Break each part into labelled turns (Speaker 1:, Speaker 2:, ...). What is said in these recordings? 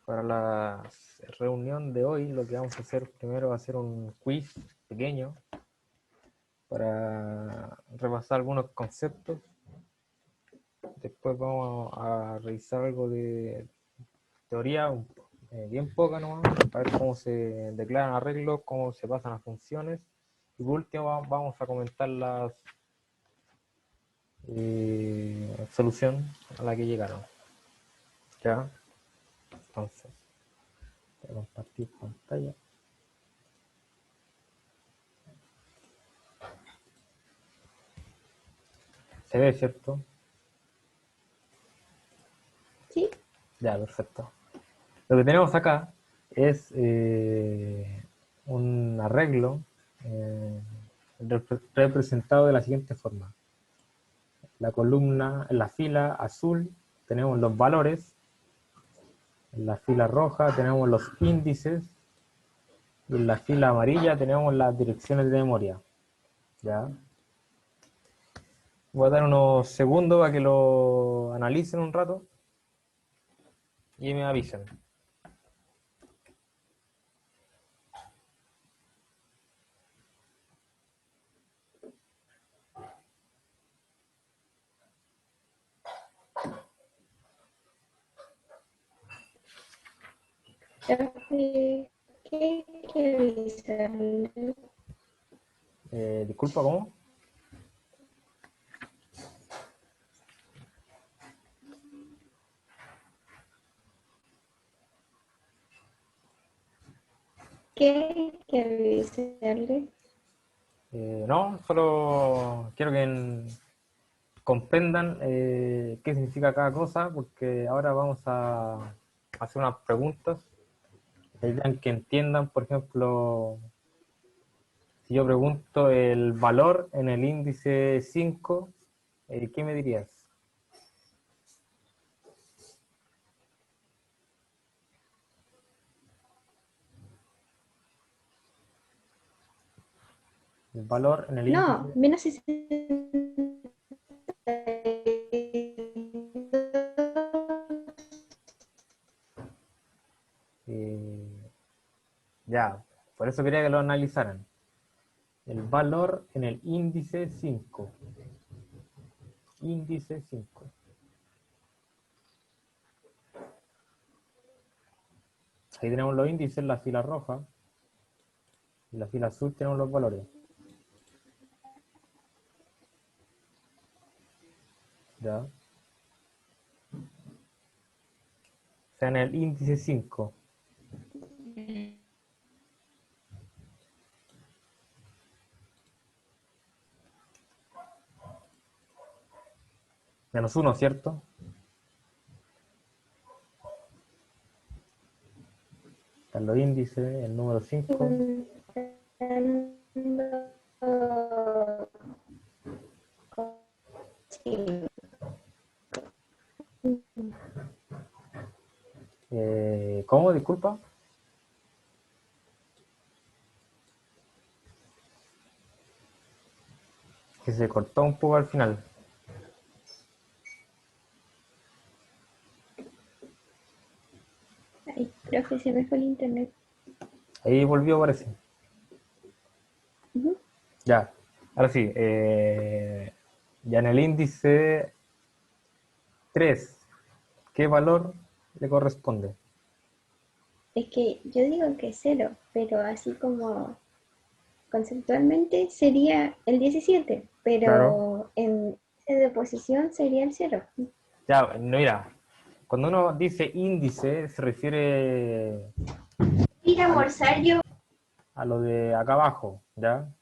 Speaker 1: Para la reunión de hoy lo que vamos a hacer primero va a ser un quiz pequeño para repasar algunos conceptos. Después vamos a revisar algo de teoría, bien poca nomás, para ver cómo se declaran arreglos, cómo se pasan las funciones. Y por último vamos a comentar la solución a la que llegaron. ¿Ya? Entonces, voy a compartir pantalla. Se ve, ¿cierto?
Speaker 2: Sí.
Speaker 1: Ya, perfecto. Lo que tenemos acá es un arreglo representado de la siguiente forma. La columna, en la fila azul tenemos los valores, en la fila roja tenemos los índices y en la fila amarilla tenemos las direcciones de memoria. ¿Ya? Voy a dar unos segundos para que lo analicen un rato y me avisen.
Speaker 2: ¿Qué hay que revisarlo?
Speaker 1: Disculpa, ¿cómo?
Speaker 2: ¿Qué hay que revisarle?
Speaker 1: No, solo quiero que comprendan qué significa cada cosa, porque ahora vamos a hacer unas preguntas. La idea es que entiendan, por ejemplo, si yo pregunto el valor en el índice 5, ¿qué me dirías? El valor en el
Speaker 2: No,
Speaker 1: índice...
Speaker 2: menos 60.
Speaker 1: eh, ya, por eso quería que lo analizaran. El valor en el índice 5. Índice 5. Ahí tenemos los índices, la fila roja. En la fila azul tenemos los valores. ¿Ya? O sea, en el índice 5. Menos 1, ¿cierto? Están los índices, el número 5. ¿Cómo? Disculpa. Que se cortó un poco al final.
Speaker 2: Ay, profe, se me fue el internet.
Speaker 1: Ahí volvió, parece.
Speaker 2: Ujú.
Speaker 1: Ya. Ahora sí. Ya en el índice 3, ¿qué valor le corresponde?
Speaker 2: Es que yo digo que es 0, pero así como conceptualmente sería el 17,
Speaker 1: Claro.
Speaker 2: pero en de posición sería el 0.
Speaker 1: Ya, no, mira. Cuando uno dice índice, se refiere
Speaker 2: Ir a
Speaker 1: a lo,
Speaker 2: almorzar yo.
Speaker 1: a lo de acá abajo, ¿ya?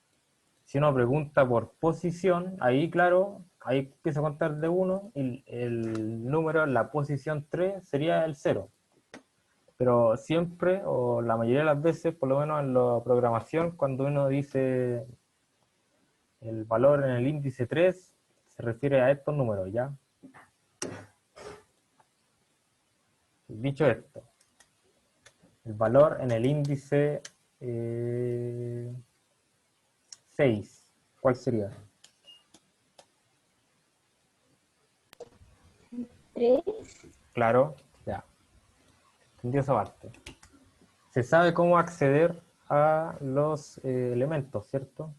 Speaker 1: Si uno pregunta por posición, ahí claro, ahí empieza a contar de 1 y el número en la posición 3 sería el 0. Pero siempre, o la mayoría de las veces, por lo menos en la programación, cuando uno dice el valor en el índice 3 se refiere a estos números, ¿ya? Dicho esto, el valor en el índice 6, ¿cuál sería?
Speaker 2: 3.
Speaker 1: Claro, ya. entendió esa parte. Se sabe cómo acceder a los elementos, ¿cierto?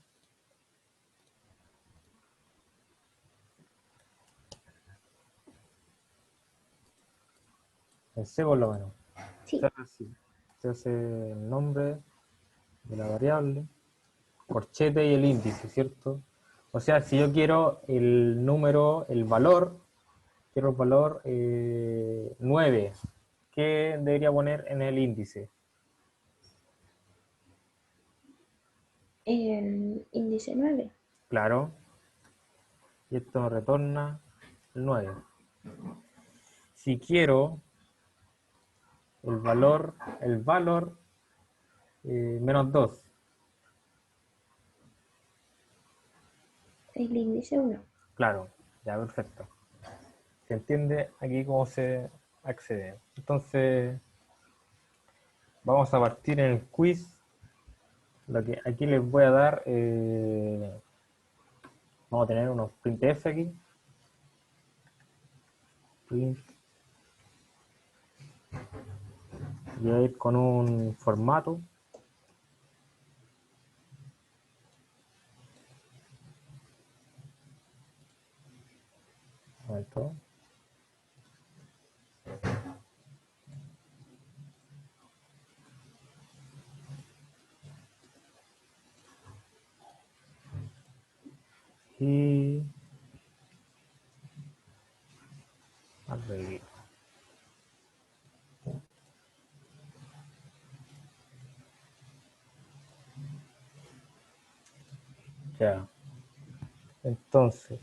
Speaker 1: En C por lo menos. Se
Speaker 2: Sí.
Speaker 1: hace así. Se hace el nombre de la variable, corchete y el índice, ¿cierto? O sea, si yo quiero el número, el valor, quiero el valor 9, ¿qué debería poner en el índice?
Speaker 2: El índice 9.
Speaker 1: Claro, y esto me retorna el 9. Si quiero el valor menos 2,
Speaker 2: El índice 1.
Speaker 1: claro, ya perfecto. Se entiende aquí cómo se accede. Entonces, vamos a partir en el quiz. Lo que aquí les voy a dar, vamos a tener unos printf aquí. Print. Voy a ir con un formato. Un momento. Y arreglo. Ya. Entonces,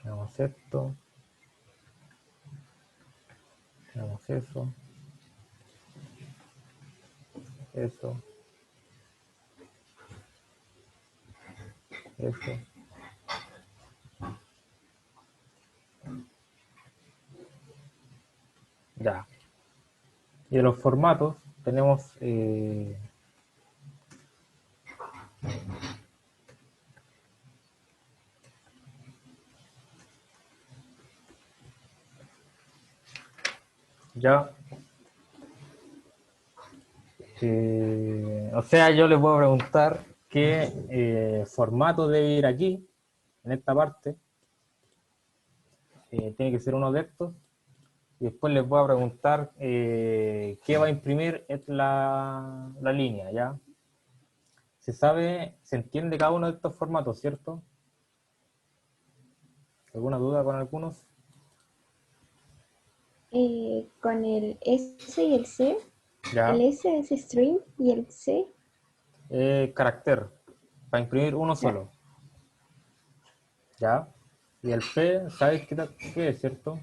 Speaker 1: tenemos esto, tenemos eso, eso. Ya. Y de los formatos tenemos ya. O sea, yo les puedo preguntar qué formato debe ir aquí, en esta parte. Tiene que ser uno de estos. Y después les voy a preguntar qué va a imprimir la línea, ¿ya? Se sabe, se entiende cada uno de estos formatos, ¿cierto? ¿Alguna duda con algunos?
Speaker 2: Con el S y el C. El
Speaker 1: Ya.
Speaker 2: S es string y el C,
Speaker 1: Carácter, para imprimir uno
Speaker 2: claro,
Speaker 1: solo, ¿ya? Y el P, ¿sabes qué es, cierto?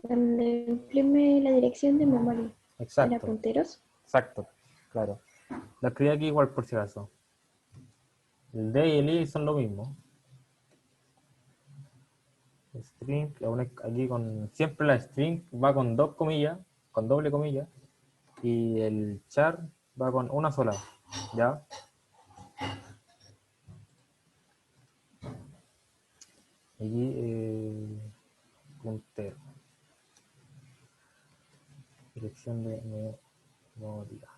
Speaker 2: cuando imprime la dirección de memoria, era
Speaker 1: Exacto,
Speaker 2: punteros.
Speaker 1: exacto, claro. La escribí aquí igual por si acaso. El D y el I son lo mismo. String, aquí con. Siempre la string va con dos comillas, con doble comilla, y el char va con una sola, ¿ya? Aquí, puntero. Dirección de memoria.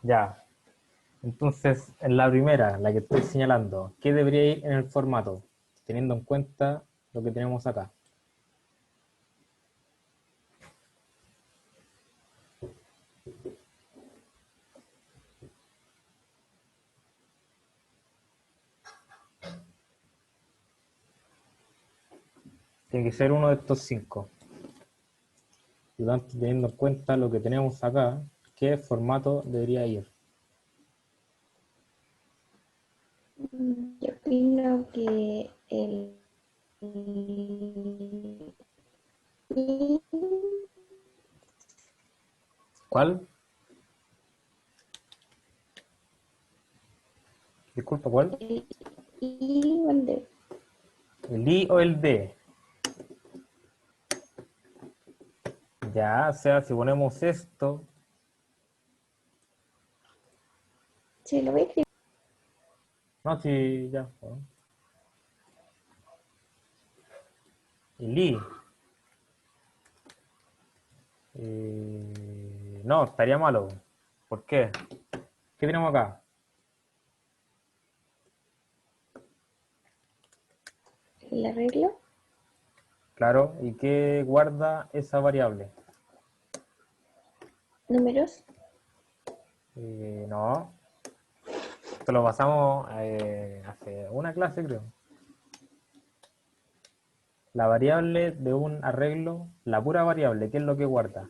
Speaker 1: Ya. Entonces, en la primera, la que estoy señalando, ¿qué debería ir en el formato? Teniendo en cuenta lo que tenemos acá. Tiene que ser uno de estos cinco. Y tanto, teniendo en cuenta lo que tenemos acá, ¿qué formato debería ir?
Speaker 2: Yo opino que I,
Speaker 1: ¿Cuál? Disculpa, ¿cuál?
Speaker 2: el I o el D.
Speaker 1: ¿El I o el D? Ya, o sea, si ponemos esto,
Speaker 2: Sí, lo voy a escribir.
Speaker 1: No, sí, ya. Bueno. Y Lee. No, estaría malo. ¿Por qué? ¿Qué tenemos acá?
Speaker 2: El arreglo.
Speaker 1: Claro, ¿y qué guarda esa variable?
Speaker 2: Números.
Speaker 1: No, esto lo pasamos hace una clase, creo. La variable de un arreglo, la pura variable, ¿qué es lo que guarda?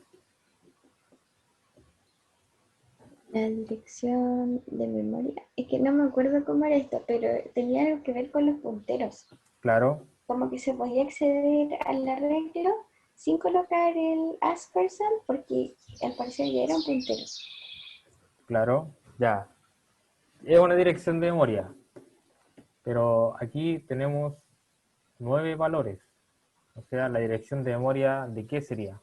Speaker 2: La dirección de memoria. Es que no me acuerdo cómo era esto, pero tenía algo que ver con los punteros.
Speaker 1: Claro,
Speaker 2: Como que se podía acceder al arreglo sin colocar el asperson porque al parecer ya era un puntero.
Speaker 1: claro, ya. Es una dirección de memoria, pero aquí tenemos 9 valores. O sea, la dirección de memoria, ¿de qué sería?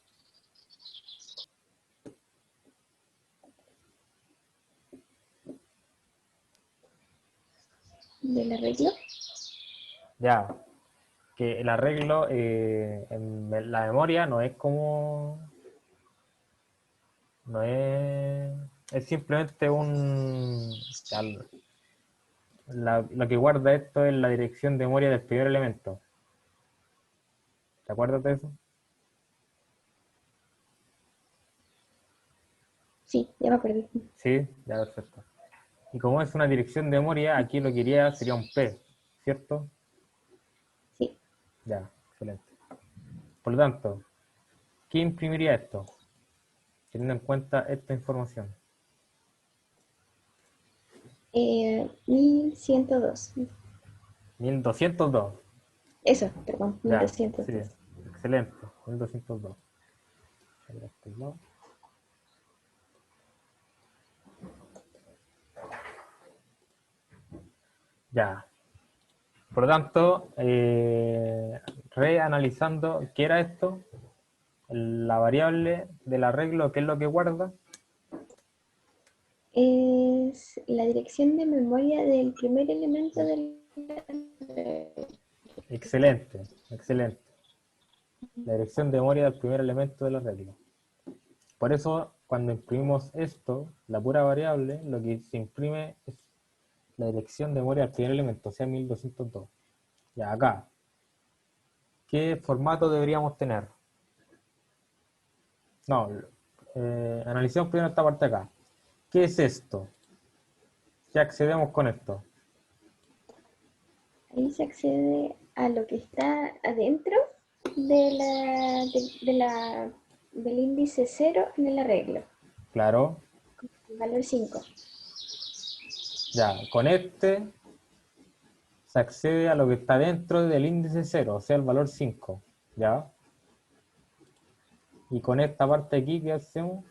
Speaker 2: Del arreglo.
Speaker 1: Ya, que el arreglo en la memoria no es como... No es... Es simplemente un... lo que guarda esto es la dirección de memoria del primer elemento. ¿Te acuerdas de eso?
Speaker 2: Sí, ya me acordé.
Speaker 1: Sí, ya perfecto. Y como es una dirección de memoria, aquí lo que iría sería un P, ¿cierto?
Speaker 2: Sí.
Speaker 1: Ya, excelente. Por lo tanto, ¿qué imprimiría esto? Teniendo en cuenta esta información.
Speaker 2: 1102.
Speaker 1: 1202.
Speaker 2: Eso, perdón, mil
Speaker 1: Ya,
Speaker 2: doscientos
Speaker 1: sí,
Speaker 2: dos
Speaker 1: excelente. 1202. Ya. Por lo tanto, reanalizando qué era esto, la variable del arreglo, qué es lo que guarda.
Speaker 2: Es la dirección de memoria del primer elemento del...
Speaker 1: Excelente, excelente. La dirección de memoria del primer elemento del arreglo. Por eso, cuando imprimimos esto, la pura variable, lo que se imprime es la dirección de memoria del primer elemento, o sea, 1202. Ya, acá. ¿Qué formato deberíamos tener? No, analicemos primero esta parte acá. ¿Qué es esto? ¿Qué accedemos con esto?
Speaker 2: Ahí se accede a lo que está adentro de del índice cero en el arreglo,
Speaker 1: Claro,
Speaker 2: el valor 5.
Speaker 1: ya, con este se accede a lo que está dentro del índice 0, o sea, el valor 5. ¿Ya? Y con esta parte aquí, ¿qué hacemos?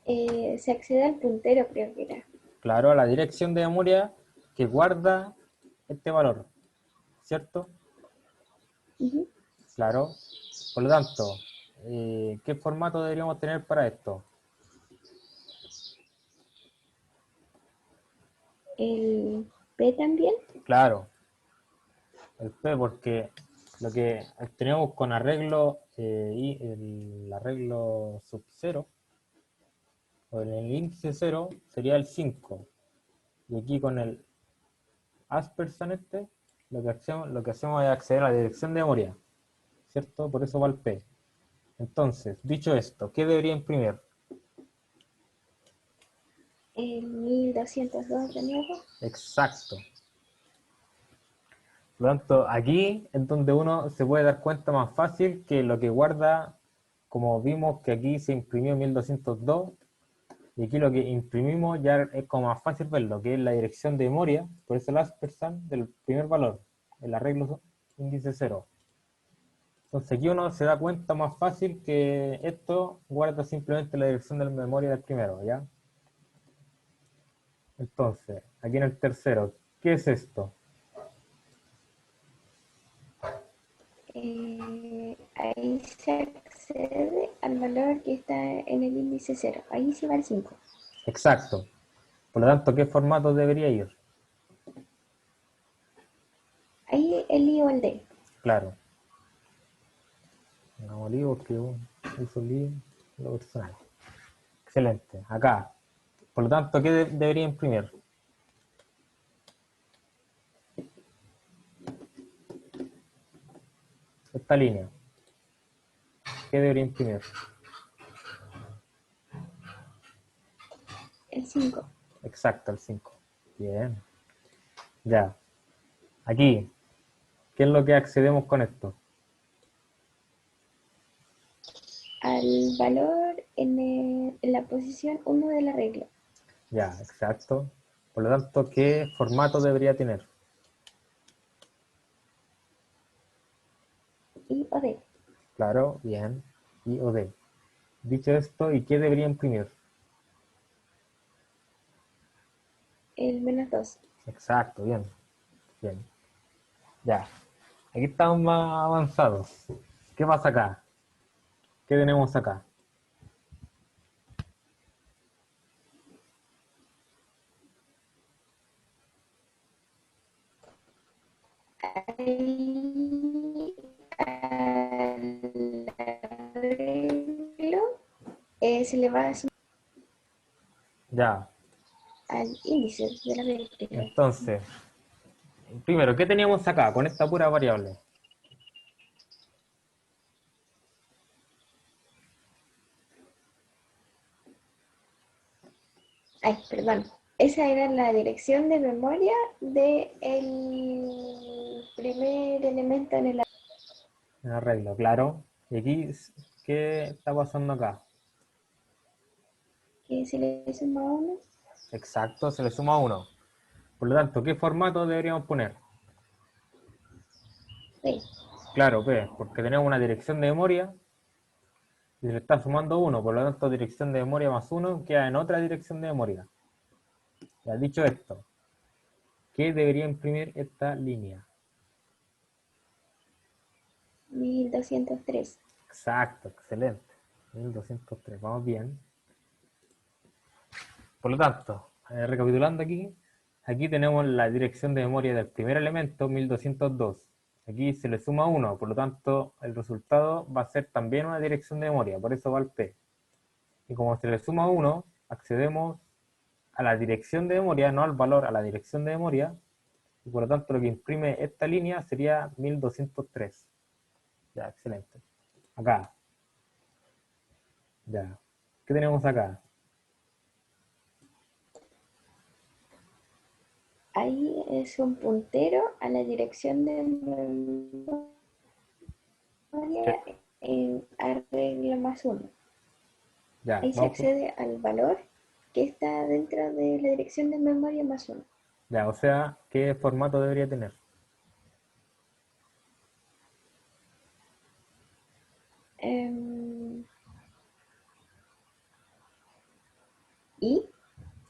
Speaker 2: Se accede al puntero, creo que era.
Speaker 1: Claro, a la dirección de memoria que guarda este valor, ¿cierto?
Speaker 2: Ujú.
Speaker 1: Claro. Por lo tanto, ¿qué formato deberíamos tener para esto?
Speaker 2: El P también.
Speaker 1: Claro, el P, porque lo que tenemos con arreglo y el arreglo sub 0, o en el índice 0, sería el 5. Y aquí con el asperson este, lo que hacemos es acceder a la dirección de memoria, ¿cierto? Por eso va el P. Entonces, dicho esto, ¿qué debería imprimir?
Speaker 2: El 1202 de nuevo.
Speaker 1: Exacto. Por lo tanto, aquí es donde uno se puede dar cuenta más fácil que lo que guarda, como vimos que aquí se imprimió 1202, y aquí lo que imprimimos ya es como más fácil verlo, que es la dirección de memoria, por eso el aspersan del primer valor, el arreglo índice 0. Entonces aquí uno se da cuenta más fácil que esto guarda simplemente la dirección de la memoria del primero, ¿ya? Entonces, aquí en el tercero, ¿qué es esto?
Speaker 2: Ahí se accede al valor que está en el índice 0. Ahí sí va el 5.
Speaker 1: Exacto. Por lo tanto, ¿qué formato debería ir?
Speaker 2: Ahí el I o el D.
Speaker 1: Claro. Pongamos lío porque uso lío lo personal. Excelente. Acá. Por lo tanto, ¿qué debería imprimir? Esta línea. ¿Qué debería imprimir?
Speaker 2: El 5.
Speaker 1: Exacto, el 5. Bien. Ya. Aquí. ¿Qué es lo que accedemos con esto?
Speaker 2: Al valor en la posición 1 de la regla.
Speaker 1: Ya, exacto. Por lo tanto, ¿qué formato debería tener?
Speaker 2: I o D.
Speaker 1: Claro, bien. I o D. Dicho esto, ¿y qué debería imprimir?
Speaker 2: El -2.
Speaker 1: Exacto, bien. Bien. Ya. Aquí estamos más avanzados. ¿Qué pasa acá? ¿Qué tenemos acá?
Speaker 2: Ahí al arreglo se le va a sumar
Speaker 1: Ya.
Speaker 2: al índice de la regla.
Speaker 1: Entonces, primero, ¿qué teníamos acá con esta pura variable?
Speaker 2: Ay, perdón. Esa era la dirección de memoria del primer elemento en el
Speaker 1: El arreglo, claro. Y aquí, ¿qué está pasando acá?
Speaker 2: que se le suma 1.
Speaker 1: Exacto, se le suma 1. Por lo tanto, ¿qué formato deberíamos poner?
Speaker 2: Sí.
Speaker 1: Claro, P, porque tenemos una dirección de memoria y se le está sumando 1. Por lo tanto, dirección de memoria más 1 queda en otra dirección de memoria. Ya dicho esto, ¿qué debería imprimir esta línea?
Speaker 2: 1203.
Speaker 1: Exacto, excelente. 1203, vamos bien. Por lo tanto, recapitulando aquí tenemos la dirección de memoria del primer elemento, 1202. Aquí se le suma 1, por lo tanto el resultado va a ser también una dirección de memoria, por eso va al P. Y como se le suma 1, accedemos a la dirección de memoria, no al valor, a la dirección de memoria, y por lo tanto lo que imprime esta línea sería 1203. Ya, excelente. Acá, ya. ¿Qué tenemos acá?
Speaker 2: Ahí es un puntero a la dirección de memoria
Speaker 1: ¿Qué?
Speaker 2: en arreglo más 1.
Speaker 1: Ya,
Speaker 2: Ahí se
Speaker 1: vamos.
Speaker 2: accede al valor que está dentro de la dirección de memoria más 1.
Speaker 1: Ya, o sea, ¿qué formato debería tener?
Speaker 2: Y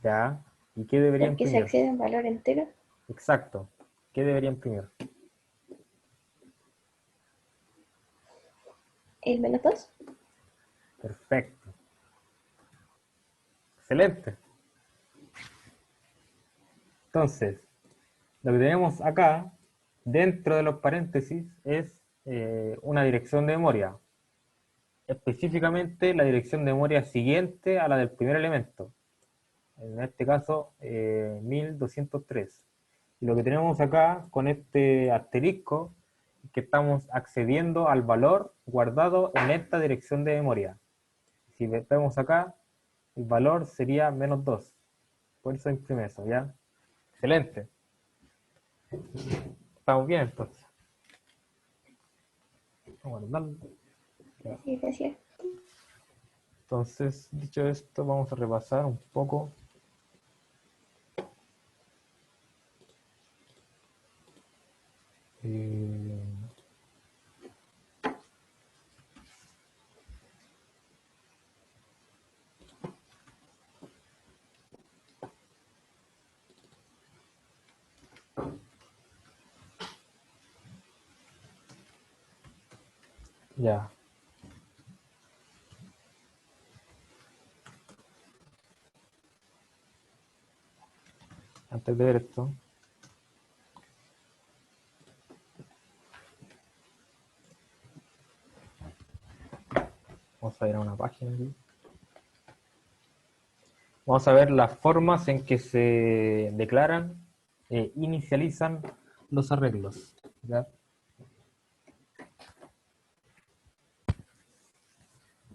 Speaker 1: Ya, ¿y qué debería
Speaker 2: porque se
Speaker 1: imprimir?
Speaker 2: accede a un valor entero,
Speaker 1: Exacto, ¿qué debería imprimir?
Speaker 2: el -2.
Speaker 1: Perfecto, excelente. Entonces, lo que tenemos acá, dentro de los paréntesis, es una dirección de memoria. Específicamente la dirección de memoria siguiente a la del primer elemento. En este caso, 1203. Y lo que tenemos acá con este asterisco es que estamos accediendo al valor guardado en esta dirección de memoria. Si vemos acá, el valor sería -2. Por eso imprime eso, ¿ya? Excelente. Estamos bien entonces. Vamos a guardarlo. Ya.
Speaker 2: Sí, gracias.
Speaker 1: Entonces, dicho esto, vamos a repasar un poco. Eh, ya. antes de ver esto. Vamos a ir a una página aquí. Vamos a ver las formas en que se declaran e inicializan los arreglos. ¿Ya?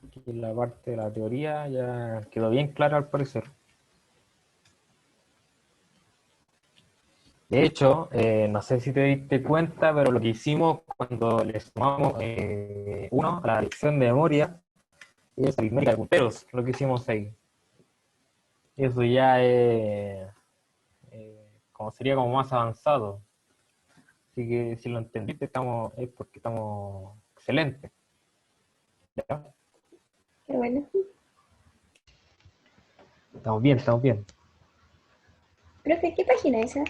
Speaker 1: Aquí la parte de la teoría ya quedó bien clara al parecer. De hecho, no sé si te diste cuenta, pero lo que hicimos cuando les tomamos uno a la lección de memoria es aritmética de punteros, lo que hicimos ahí. Eso ya es, como sería como más avanzado. Así que si lo entendiste es porque estamos excelentes. ¿Ya?
Speaker 2: Qué bueno.
Speaker 1: Estamos bien, estamos bien.
Speaker 2: Profe, ¿qué página es esa?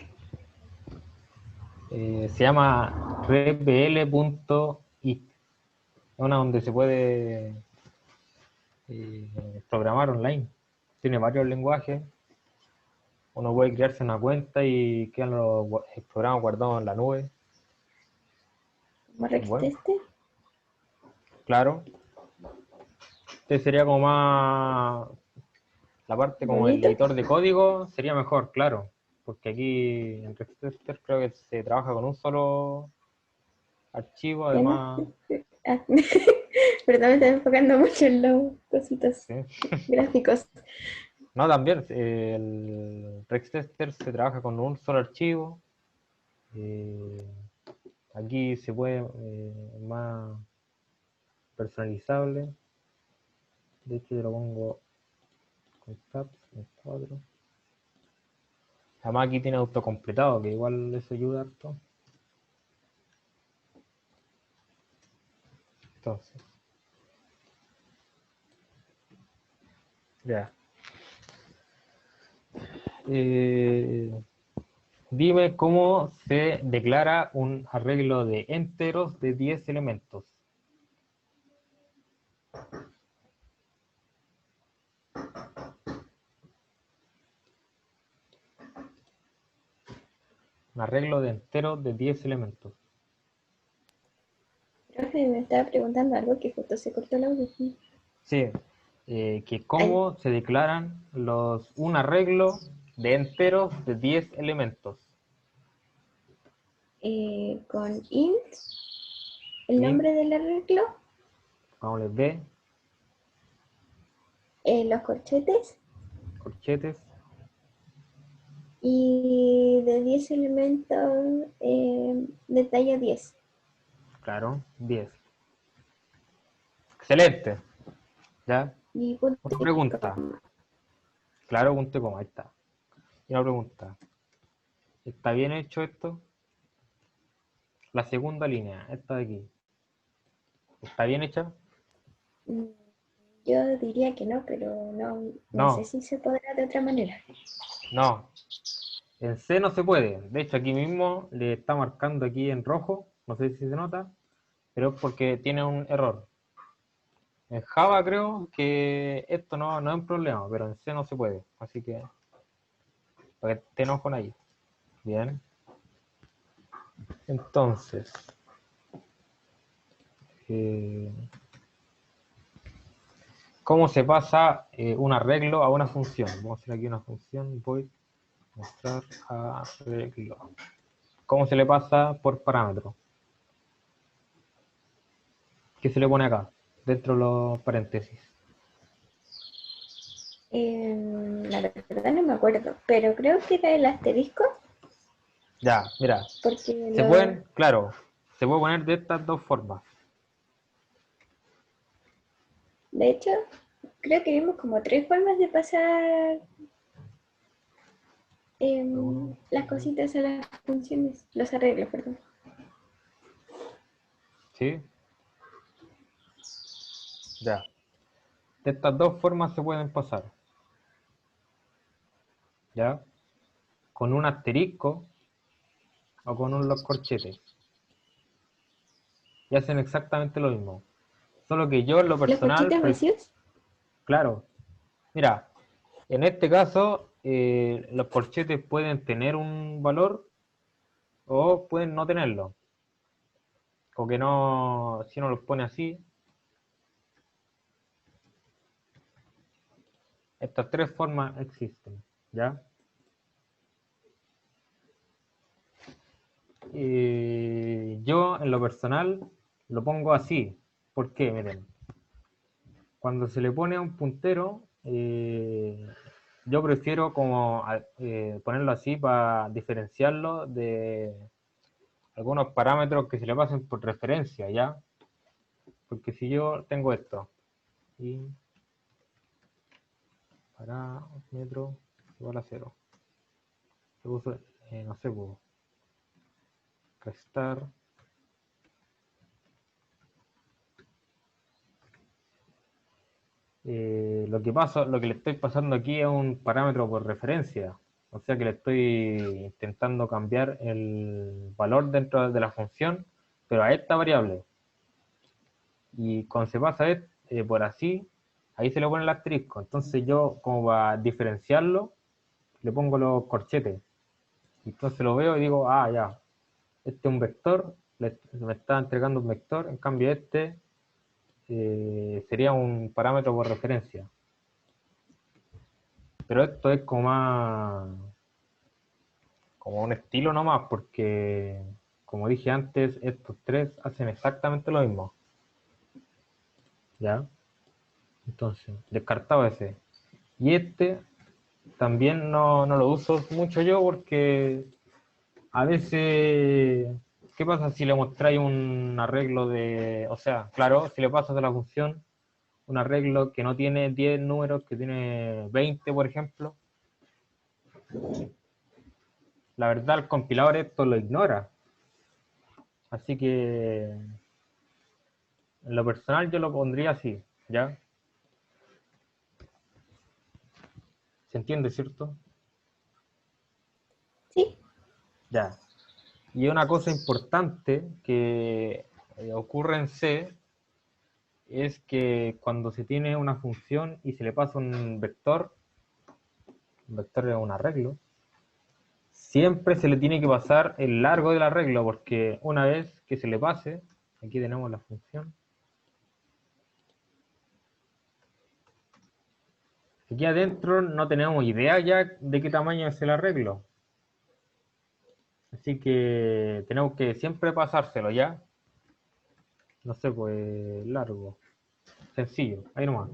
Speaker 1: Se llama repl.it. Es una donde se puede programar online. Tiene varios lenguajes. Uno puede crearse una cuenta y quedan los programas guardados en la nube.
Speaker 2: ¿Como
Speaker 1: Bueno,
Speaker 2: Rextester?
Speaker 1: claro. Este sería como más la parte como el
Speaker 2: ¿Bonito?
Speaker 1: editor de código sería mejor, claro. Porque aquí en Rextester creo que se trabaja con un solo archivo,
Speaker 2: ¿Ya no?
Speaker 1: además.
Speaker 2: Ah, perdón, me estaba enfocando mucho en los cositos
Speaker 1: ¿Sí?
Speaker 2: gráficos.
Speaker 1: No, también el Rextester se trabaja con un solo archivo. Eh, aquí se puede más personalizable. De hecho, yo lo pongo con tabs en 4. Además, aquí tiene autocompletado, que igual eso ayuda harto. Entonces, ya. Eh, Dime cómo se declara un arreglo de enteros de 10 elementos. Un arreglo de enteros de 10 elementos.
Speaker 2: Profe, me estaba preguntando algo que justo se cortó el audio.
Speaker 1: Sí, que
Speaker 2: Ay,
Speaker 1: cómo se declaran un arreglo de enteros de 10 elementos.
Speaker 2: con int, el
Speaker 1: Int,
Speaker 2: nombre del arreglo,
Speaker 1: pongámosle B,
Speaker 2: los corchetes,
Speaker 1: corchetes,
Speaker 2: y de 10 elementos de talla 10.
Speaker 1: claro, 10. Excelente, ¿ya?
Speaker 2: Y punto
Speaker 1: Una
Speaker 2: y
Speaker 1: pregunta,
Speaker 2: coma.
Speaker 1: claro, punto y coma, ahí está. Y una pregunta, ¿está bien hecho esto? La segunda línea, esta de aquí, ¿está bien hecha?
Speaker 2: Mm, Yo diría que no, pero no sé
Speaker 1: No,
Speaker 2: si se podrá de otra manera.
Speaker 1: no, en C no se puede. De hecho, aquí mismo le está marcando aquí en rojo, no sé si se nota, pero es porque tiene un error. En Java creo que esto no es un problema, pero en C no se puede. Así que, para que estén ojo ahí. Bien. Entonces, eh, ¿cómo se pasa un arreglo a una función? Vamos a hacer aquí una función, void mostrar arreglo. ¿Cómo se le pasa por parámetro? ¿Qué se le pone acá? Dentro de los paréntesis.
Speaker 2: La verdad no me acuerdo, pero creo que era el asterisco,
Speaker 1: Ya, mira,
Speaker 2: porque
Speaker 1: se pueden, claro, se puede poner de estas dos formas.
Speaker 2: de hecho, creo que vimos como tres formas de pasar
Speaker 1: Uno,
Speaker 2: las
Speaker 1: dos,
Speaker 2: cositas a las funciones, los arreglos, perdón.
Speaker 1: sí, ya. De estas dos formas se pueden pasar, ¿ya? Con un asterisco o con los corchetes. Y hacen exactamente lo mismo. Solo que yo en lo
Speaker 2: Los
Speaker 1: personal,
Speaker 2: corchetes vacíos,
Speaker 1: claro, mira, en este caso los corchetes pueden tener un valor o pueden no tenerlo. O que no, si uno los pone así, estas tres formas existen, ¿ya? Yo, en lo personal, lo pongo así. ¿Por qué? Miren, cuando se le pone a un puntero, yo prefiero como ponerlo así para diferenciarlo de algunos parámetros que se le pasen por referencia, ¿ya? Porque si yo tengo esto, y parámetro igual a cero, yo uso, no sé, puedo restar, lo que le estoy pasando aquí es un parámetro por referencia, o sea que le estoy intentando cambiar el valor dentro de la función, pero a esta variable. Y cuando se pasa por así, ahí se le pone el asterisco. Entonces yo, como para diferenciarlo, le pongo los corchetes. Y entonces lo veo y digo, ah, ya, este es un vector, me está entregando un vector, en cambio este sería un parámetro por referencia. Pero esto es como un estilo nomás, porque como dije antes, estos tres hacen exactamente lo mismo. ¿Ya? Entonces, descartado ese. Y este también no lo uso mucho yo porque a veces, ¿qué pasa si le mostráis un arreglo de, o sea, claro, si le pasas a la función un arreglo que no tiene 10 números, que tiene 20, por ejemplo, la verdad el compilador esto lo ignora. Así que en lo personal yo lo pondría así, ¿ya? ¿Se entiende, cierto?
Speaker 2: Sí,
Speaker 1: Ya. Y una cosa importante que ocurre en C es que cuando se tiene una función y se le pasa un vector es un arreglo, siempre se le tiene que pasar el largo del arreglo, porque una vez que se le pase, aquí tenemos la función, aquí adentro no tenemos idea ya de qué tamaño es el arreglo, así que tenemos que siempre pasárselo ya, no sé, pues largo, sencillo, ahí nomás.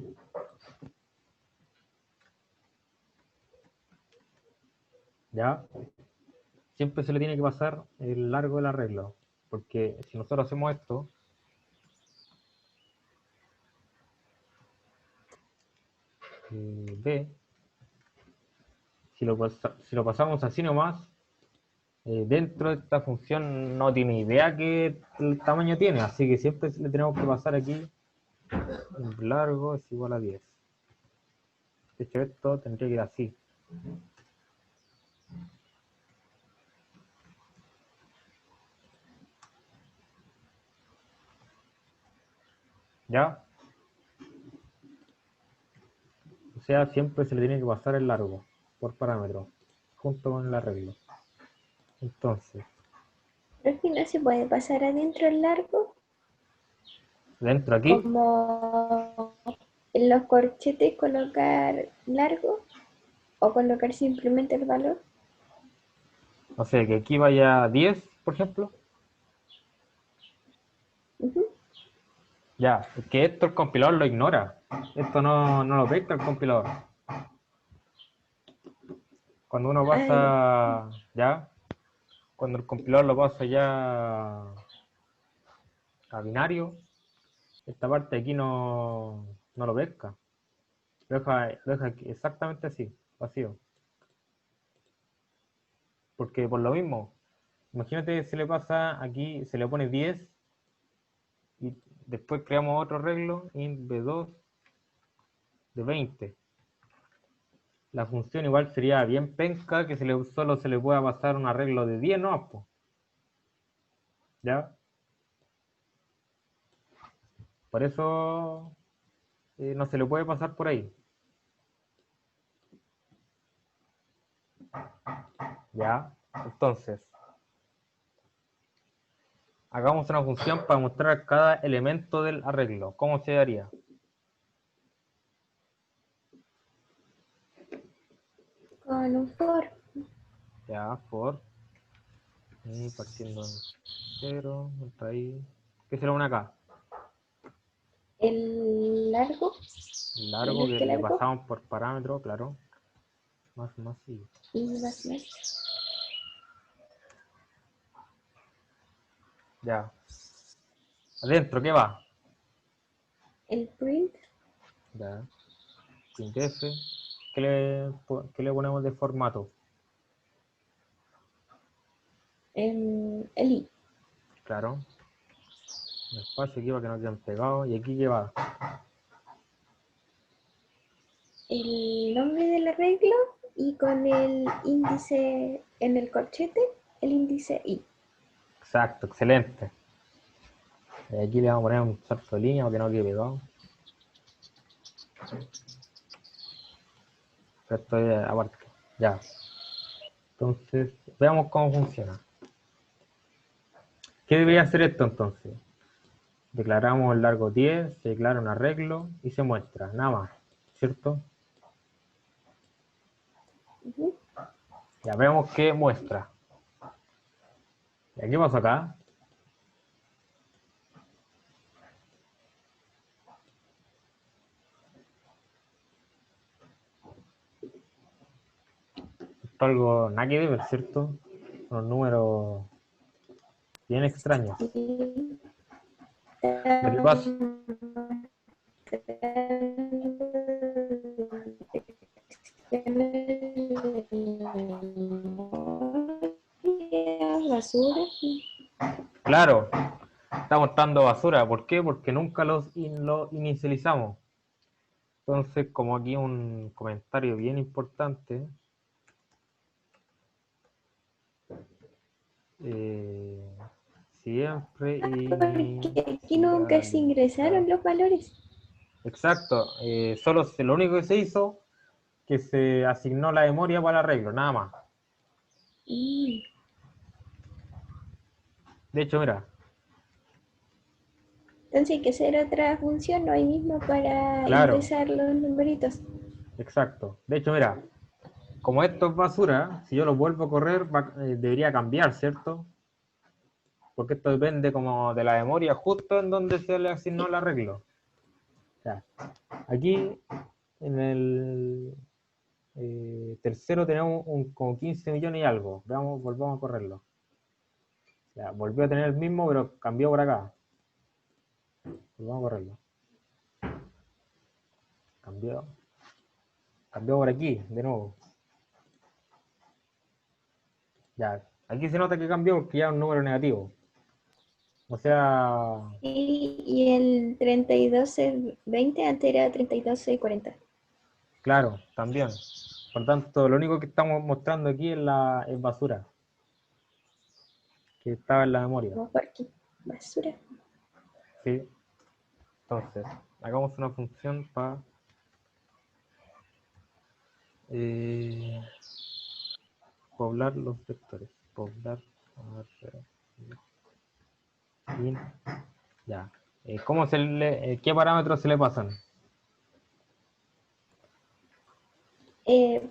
Speaker 1: ¿Ya? Siempre se le tiene que pasar el largo del arreglo, porque si nosotros hacemos esto, B, si lo pasamos así nomás, dentro de esta función no tiene idea qué el tamaño tiene, así que siempre le tenemos que pasar aquí largo es igual a 10. De hecho, esto tendría que ir así. ¿Ya? O sea, siempre se le tiene que pasar el largo por parámetro, junto con el arreglo. Entonces,
Speaker 2: creo que no se puede pasar adentro el largo,
Speaker 1: dentro aquí,
Speaker 2: como en los corchetes colocar largo o colocar simplemente el valor.
Speaker 1: no sé, que aquí vaya 10, por ejemplo.
Speaker 2: Ujú.
Speaker 1: Ya, es que esto el compilador lo ignora. Esto no lo pesca el compilador. Cuando uno
Speaker 2: Ay,
Speaker 1: pasa ya, cuando el compilador lo pasa ya a binario, esta parte de aquí no lo pesca. Lo deja exactamente así, vacío. Porque por lo mismo, imagínate se le pasa aquí, se le pone 10 y después creamos otro arreglo, int b2 de 20. La función igual sería bien penca que solo se le pueda pasar un arreglo de 10, ¿no? Pues, ¿ya? Por eso no se le puede pasar por ahí. ¿Ya? Entonces, hagamos una función para mostrar cada elemento del arreglo. ¿Cómo se haría?
Speaker 2: Con un for.
Speaker 1: Ya, for, y partiendo en 0, entra ahí. ¿Qué será una acá?
Speaker 2: El largo,
Speaker 1: Largo,
Speaker 2: menos
Speaker 1: que
Speaker 2: que
Speaker 1: le
Speaker 2: largo,
Speaker 1: pasamos por parámetro, claro. Más, sí.
Speaker 2: y más.
Speaker 1: Ya. Adentro, ¿qué va?
Speaker 2: El print,
Speaker 1: Ya. Printf. ¿Qué le ponemos de formato?
Speaker 2: el i.
Speaker 1: Claro. Un espacio aquí para que no queden pegados. ¿Y aquí qué va?
Speaker 2: El nombre del arreglo y con el índice en el corchete, el índice i.
Speaker 1: Exacto, excelente. Aquí le vamos a poner un salto de línea para que no quede pegado. Esto es aparte. Ya. Entonces, veamos cómo funciona. ¿Qué debería hacer esto entonces? Declaramos el largo 10, se declara un arreglo y se muestra, nada más, ¿cierto?
Speaker 2: Ujú.
Speaker 1: Ya vemos qué muestra. ¿Y qué pasó acá? Esto es algo nada que ver, ¿cierto? Unos números bien extraños.
Speaker 2: Y
Speaker 1: Lo que pasa,
Speaker 2: basura.
Speaker 1: claro, está mostrando basura. ¿Por qué? Porque nunca lo inicializamos. Entonces, como aquí un comentario bien importante, eh, siempre
Speaker 2: Porque aquí nunca se
Speaker 1: inicializar.
Speaker 2: ingresaron los valores.
Speaker 1: Exacto, lo único que se hizo que se asignó la memoria para el arreglo, nada más.
Speaker 2: Mm.
Speaker 1: De hecho, mira,
Speaker 2: Entonces hay que hacer otra función ahí mismo para
Speaker 1: claro,
Speaker 2: ingresar los numeritos.
Speaker 1: exacto. De hecho, mira, como esto es basura, si yo lo vuelvo a correr, debería cambiar, ¿cierto? Porque esto depende como de la memoria justo en donde se le asignó
Speaker 2: Sí.
Speaker 1: el arreglo. O sea, aquí en el tercero tenemos como 15 millones y algo. Veamos, volvamos a correrlo. O sea, volvió a tener el mismo, pero cambió por acá. Volvamos a correrlo. Cambió. Cambió por aquí, de nuevo. Ya, aquí se nota que cambió porque ya es un número negativo. O sea,
Speaker 2: Y el 3220 antes era 3240.
Speaker 1: claro, también. Por tanto, lo único que estamos mostrando aquí es basura, que estaba en la memoria.
Speaker 2: Vamos por aquí. Basura.
Speaker 1: ¿Sí? Entonces, hagamos una función para eh, poblar los vectores. Poblar. In, ya. ¿Qué parámetros se le pasan?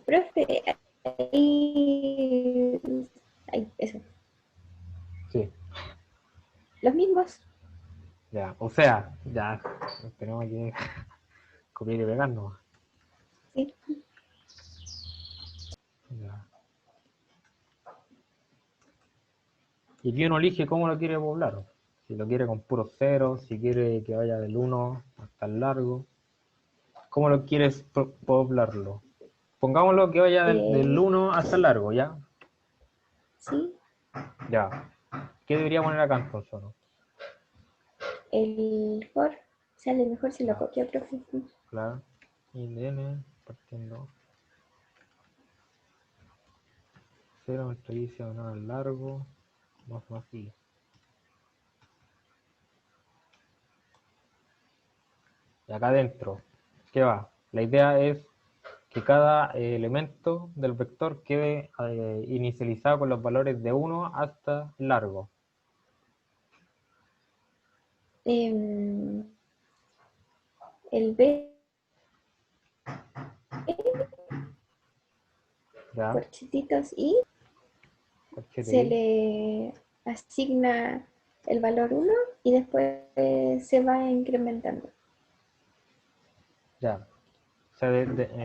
Speaker 2: Profe, ahí, eso.
Speaker 1: Sí,
Speaker 2: Los mismos.
Speaker 1: ya. O sea, ya. Tenemos que copiar y pegarnos.
Speaker 2: Sí.
Speaker 1: Ya. Y aquí uno elige cómo lo quiere poblar. Si lo quiere con puros ceros, si quiere que vaya del 1 hasta el largo. ¿Cómo lo quieres poblarlo? Pongámoslo que vaya del
Speaker 2: Eh,
Speaker 1: 1 hasta el largo, ¿ya?
Speaker 2: sí.
Speaker 1: Ya. ¿Qué debería poner acá entonces? ¿No?
Speaker 2: El for sale mejor si lo
Speaker 1: Ya,
Speaker 2: copia, profe.
Speaker 1: claro. INN partiendo 0, entreguicia al largo, más y. Y acá adentro, ¿qué va? La idea es que cada elemento del vector quede inicializado con los valores de 1 hasta largo.
Speaker 2: El B,
Speaker 1: ¿Ya?
Speaker 2: corchetitos y
Speaker 1: Corchete
Speaker 2: se
Speaker 1: I.
Speaker 2: le asigna el valor 1 y después se va incrementando.
Speaker 1: Ya. O sea,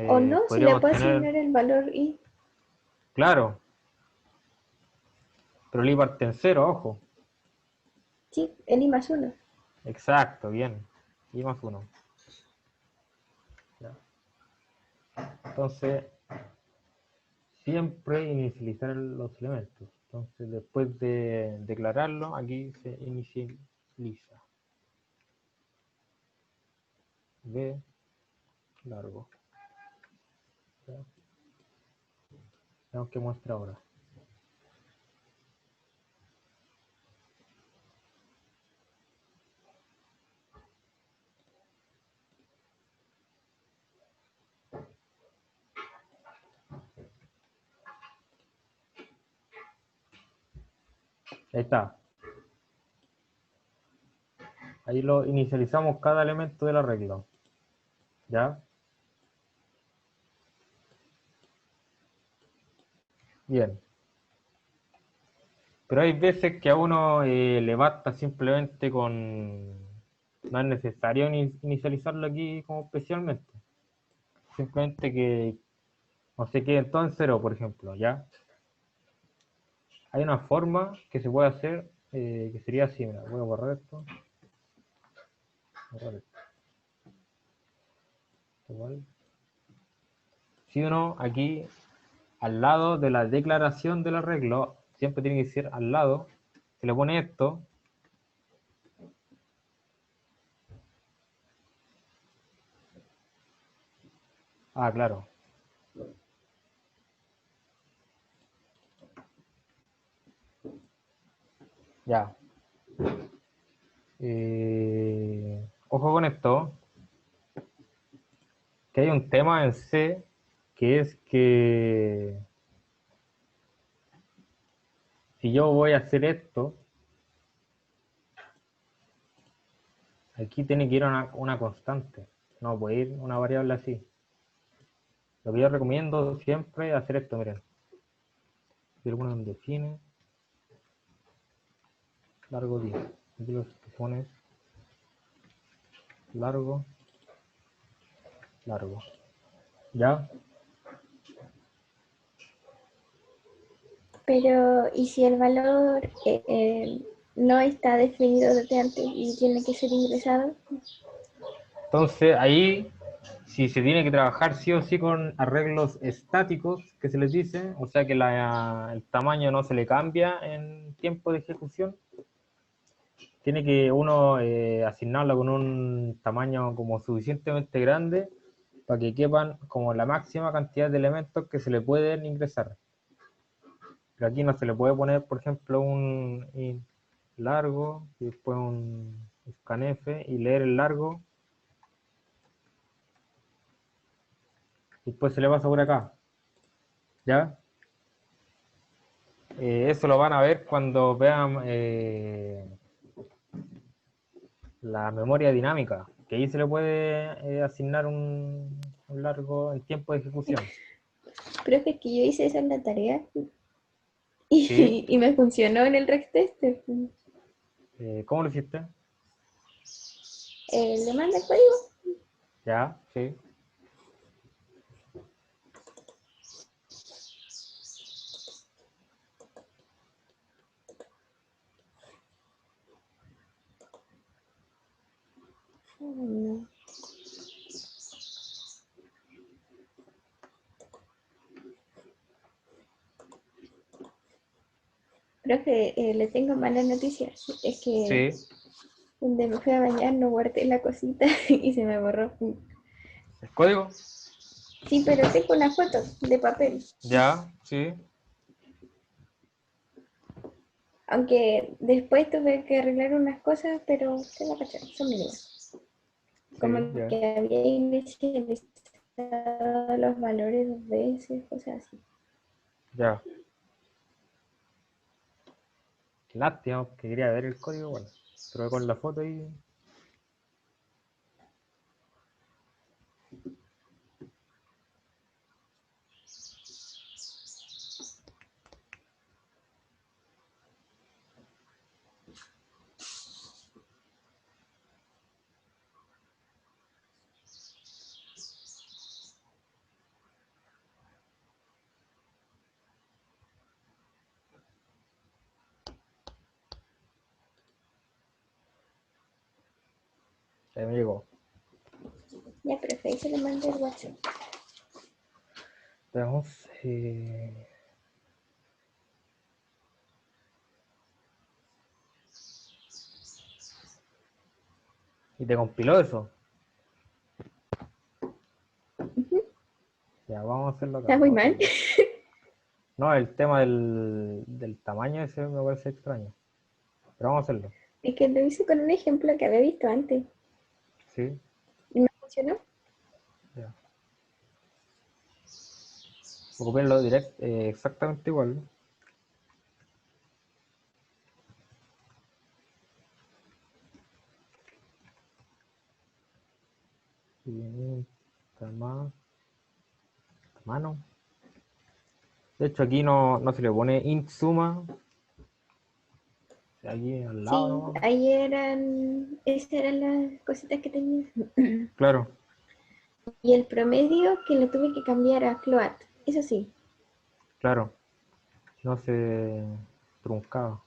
Speaker 2: O no, se le
Speaker 1: podríamos
Speaker 2: puede
Speaker 1: tener,
Speaker 2: asignar el valor y.
Speaker 1: claro, pero el I parte en cero, ojo.
Speaker 2: Sí, el I más 1.
Speaker 1: Exacto, bien. I más 1. Entonces, siempre inicializar los elementos. Entonces, después de declararlo, aquí se inicializa. B largo. ¿Ya? Veamos qué muestra ahora. Ahí está. Ahí lo inicializamos cada elemento del arreglo. ¿Ya? Bien. Pero hay veces que a uno le basta simplemente con... No es necesario inicializarlo aquí como especialmente. Simplemente que no se quede en todo en cero, por ejemplo, ¿ya? Hay una forma que se puede hacer que sería así, mira, voy a borrar esto. Borrar esto. Igual. Si uno aquí, al lado de la declaración del arreglo, siempre tiene que ser al lado, se le pone esto. Ah, claro. Ya. Ojo con esto, que hay un tema en C, que es que si yo voy a hacer esto, aquí tiene que ir una constante, no puede ir una variable así. Lo que yo recomiendo siempre es hacer esto, miren. Si alguno define largo 10, aquí lo pones largo, largo. ¿Ya?
Speaker 2: Pero, ¿y si el valor no está definido desde antes y tiene que ser ingresado?
Speaker 1: Entonces ahí, si se tiene que trabajar sí o sí con arreglos estáticos, que se les dice, o sea que el tamaño no se le cambia en tiempo de ejecución, tiene que uno asignarlo con un tamaño como suficientemente grande para que quepan como la máxima cantidad de elementos que se le pueden ingresar. Pero aquí no se le puede poner, por ejemplo, un largo y después un scanf y leer el largo y después se le pasa por acá. ¿Ya? Eso lo van a ver cuando vean la memoria dinámica, que ahí se le puede asignar un largo en tiempo de ejecución.
Speaker 2: Creo que yo hice esa en la tarea
Speaker 1: ¿Sí?
Speaker 2: y me funcionó en el Rex Test.
Speaker 1: ¿Cómo lo hiciste?
Speaker 2: Le manda el código.
Speaker 1: ¿Ya? ¿Sí?
Speaker 2: No. Profe, le tengo malas noticias. Es que
Speaker 1: Sí.
Speaker 2: donde me fui a bañar no guardé la cosita y se me borró.
Speaker 1: ¿El código?
Speaker 2: Sí, pero tengo una foto de papel.
Speaker 1: Ya, sí.
Speaker 2: Aunque después tuve que arreglar unas cosas, pero se la cachar, son mínimas.
Speaker 1: Sí,
Speaker 2: Como
Speaker 1: ya.
Speaker 2: que había inicializado dado los valores dos veces, cosas así.
Speaker 1: Ya. Lástima, que quería ver el código, bueno. Pero con la foto ahí. Ya me llegó.
Speaker 2: Ya, profe, ahí se le mandé el WhatsApp.
Speaker 1: Veamos. ¿Y te compiló eso? Ya, vamos a hacerlo acá.
Speaker 2: Está muy mal.
Speaker 1: No, el tema del tamaño ese me parece extraño. Pero vamos a hacerlo.
Speaker 2: Es que lo hice con un ejemplo que había visto antes
Speaker 1: Sí,
Speaker 2: y me funcionó.
Speaker 1: ya. Ocupenlo direct, exactamente igual. 500 más. Mano. De hecho, aquí no se le pone int suma. Aquí al lado
Speaker 2: Sí,
Speaker 1: nomás.
Speaker 2: ahí esas eran las cositas que tenía.
Speaker 1: Claro,
Speaker 2: Y el promedio que lo tuve que cambiar a float, eso sí.
Speaker 1: claro. No se truncaba.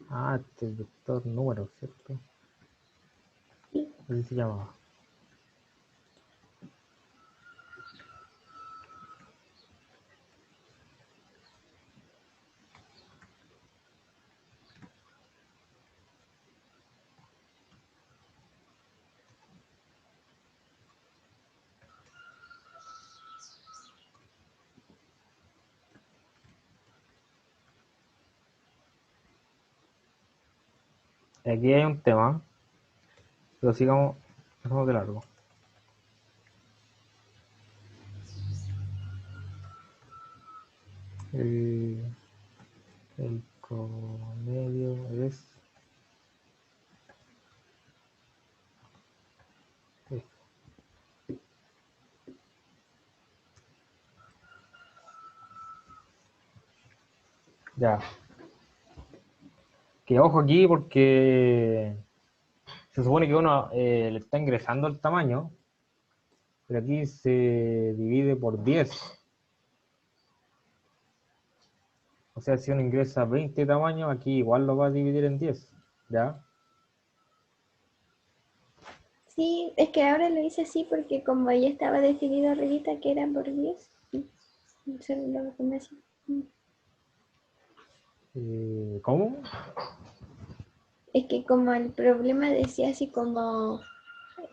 Speaker 1: Ah, este es vector número, ¿cierto? Así se llamaba. Aquí hay un tema, pero sigamos, dejamos de largo. El, el promedio es este. Ya. Que ojo aquí porque se supone que uno le está ingresando el tamaño, pero aquí se divide por 10. O sea, si uno ingresa 20 tamaños, aquí igual lo va a dividir en 10. ¿Ya?
Speaker 2: Sí, es que ahora lo hice así porque como ya estaba definido arribita que era por 10, se lo tomé así.
Speaker 1: ¿Cómo?
Speaker 2: Es que como el problema decía así como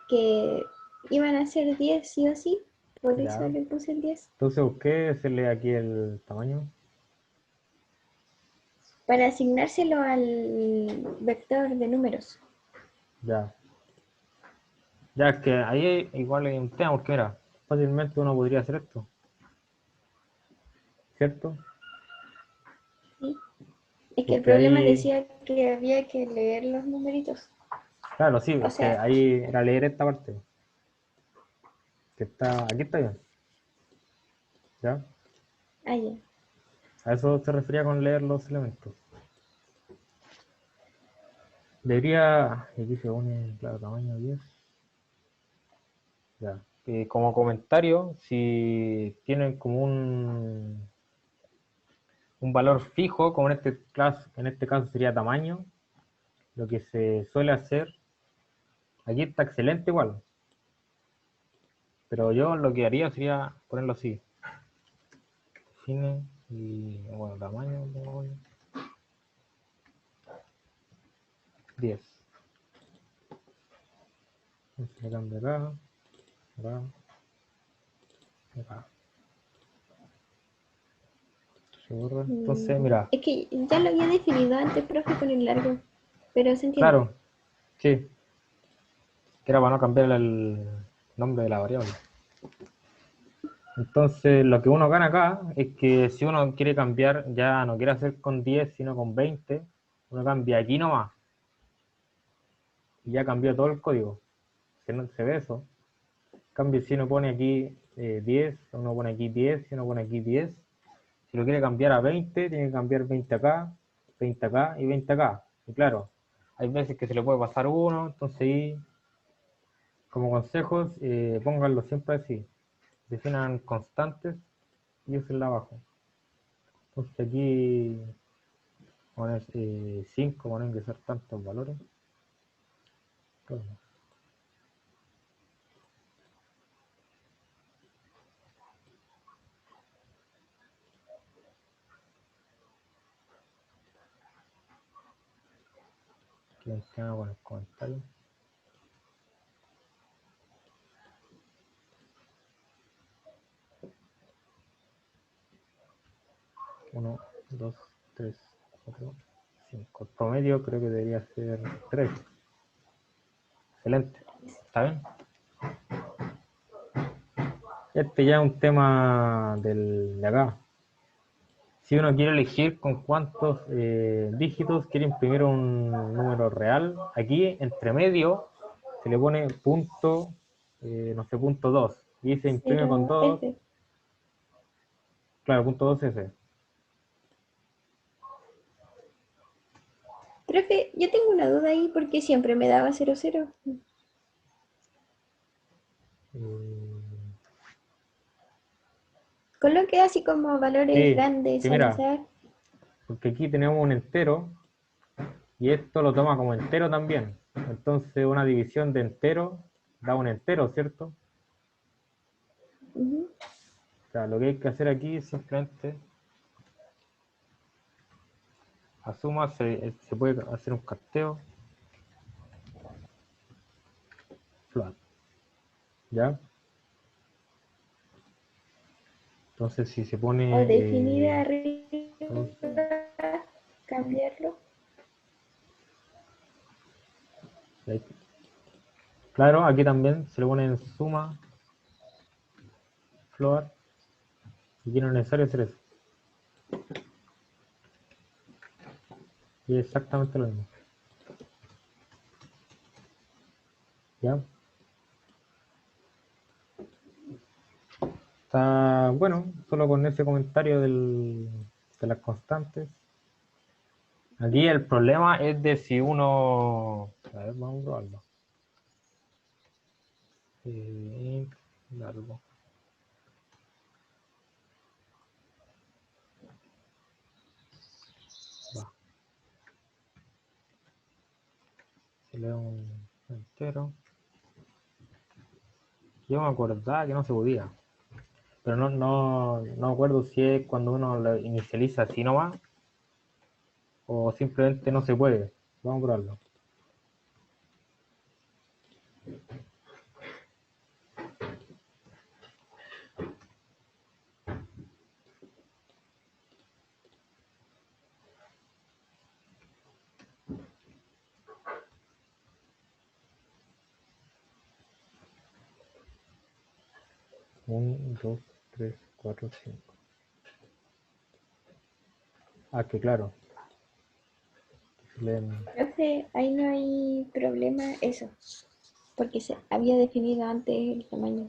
Speaker 2: que iban a ser 10 sí o sí, por eso
Speaker 1: Ya.
Speaker 2: le puse el 10.
Speaker 1: Entonces busqué hacerle aquí el tamaño.
Speaker 2: Para asignárselo al vector de números.
Speaker 1: Ya. Ya es que ahí igual hay un tema, porque mira, fácilmente uno podría hacer esto, ¿cierto?
Speaker 2: ¿Sí? Es que el
Speaker 1: Porque
Speaker 2: problema
Speaker 1: ahí,
Speaker 2: decía que había que leer los numeritos.
Speaker 1: claro, sí,
Speaker 2: O
Speaker 1: es que
Speaker 2: sea,
Speaker 1: ahí era leer esta parte, que está, aquí está bien, ¿ya?
Speaker 2: allá.
Speaker 1: A eso se refería con leer los elementos. Debería, aquí se pone, claro, tamaño 10. Ya. Como comentario, si tienen como un valor fijo, como en este caso sería tamaño, lo que se suele hacer, aquí está excelente igual, pero yo lo que haría sería ponerlo así, define y bueno, tamaño, 10. Entonces le cambio acá, acá, acá. Se borra. Entonces, mira,
Speaker 2: Es que ya lo había definido antes, profe, con el largo, pero se entiende.
Speaker 1: claro, sí, que era para no cambiar el nombre de la variable. Entonces, lo que uno gana acá es que si uno quiere cambiar, ya no quiere hacer con 10, sino con 20, uno cambia aquí nomás y ya cambió todo el código. Se ve eso. En cambio, si uno pone aquí 10, uno pone aquí 10, si uno pone aquí 10, si lo quiere cambiar a 20, tiene que cambiar 20 acá y 20 acá. Y claro, hay veces que se le puede pasar uno, entonces ahí, como consejos, pónganlo siempre así. Definan constantes y úsenla abajo. Entonces aquí poner 5, van a ingresar tantos valores. Claro. Aquí el tema con el comentario. Uno, 2, 3, 4, 5. El promedio creo que debería ser 3. Excelente. ¿Está bien? Este ya es un tema de acá. Si uno quiere elegir con cuántos dígitos quiere imprimir un número real, aquí entre medio se le pone punto, no sé, punto 2. Y se imprime con 2,
Speaker 2: 0F.
Speaker 1: claro, punto 2F.
Speaker 2: Profe, yo tengo una duda ahí porque siempre me daba 00. Coloque así como valores
Speaker 1: Sí,
Speaker 2: grandes
Speaker 1: sí,
Speaker 2: al
Speaker 1: mira,
Speaker 2: azar.
Speaker 1: porque aquí tenemos un entero y esto lo toma como entero también. Entonces una división de entero da un entero, ¿cierto?
Speaker 2: Ujú.
Speaker 1: O sea, lo que hay que hacer aquí es simplemente a suma se puede hacer un carteo, float, ¿ya? Entonces si se
Speaker 2: O
Speaker 1: pone
Speaker 2: definir arriba,
Speaker 1: 12,
Speaker 2: cambiarlo.
Speaker 1: claro, aquí también se le pone en suma, float, y aquí no es necesario hacer eso. Y es exactamente lo mismo, ¿ya? Está bueno, solo con ese comentario de las constantes. Aquí el problema es de si uno... A ver, vamos a probarlo. Int largo. Va. Si le doy un entero. Yo me acordaba que no se podía. Pero no me acuerdo si es cuando uno lo inicializa así nomás o simplemente no se puede. Vamos a probarlo. Uno, 2, 3, 4, 5. Ah, que claro. Len-
Speaker 2: Profe, ahí no hay problema eso, porque se había definido antes el tamaño.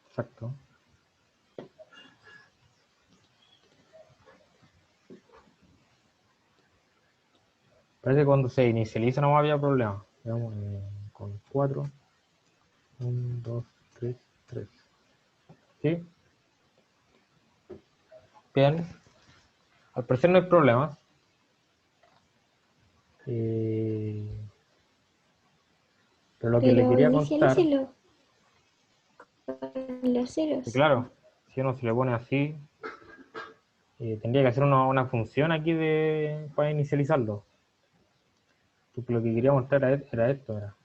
Speaker 1: Exacto. Parece que cuando se inicializa no había problema. Veamos, con 4. 1, 2, 3, 3. ¿Sí? Bien. Al parecer no hay problema. Pero lo que le
Speaker 2: Pero
Speaker 1: quería contar,
Speaker 2: inicialícelo con los
Speaker 1: que
Speaker 2: ceros.
Speaker 1: claro, si uno se le pone así, tendría que hacer una función aquí para inicializarlo. Porque lo que quería mostrar era esto. Era.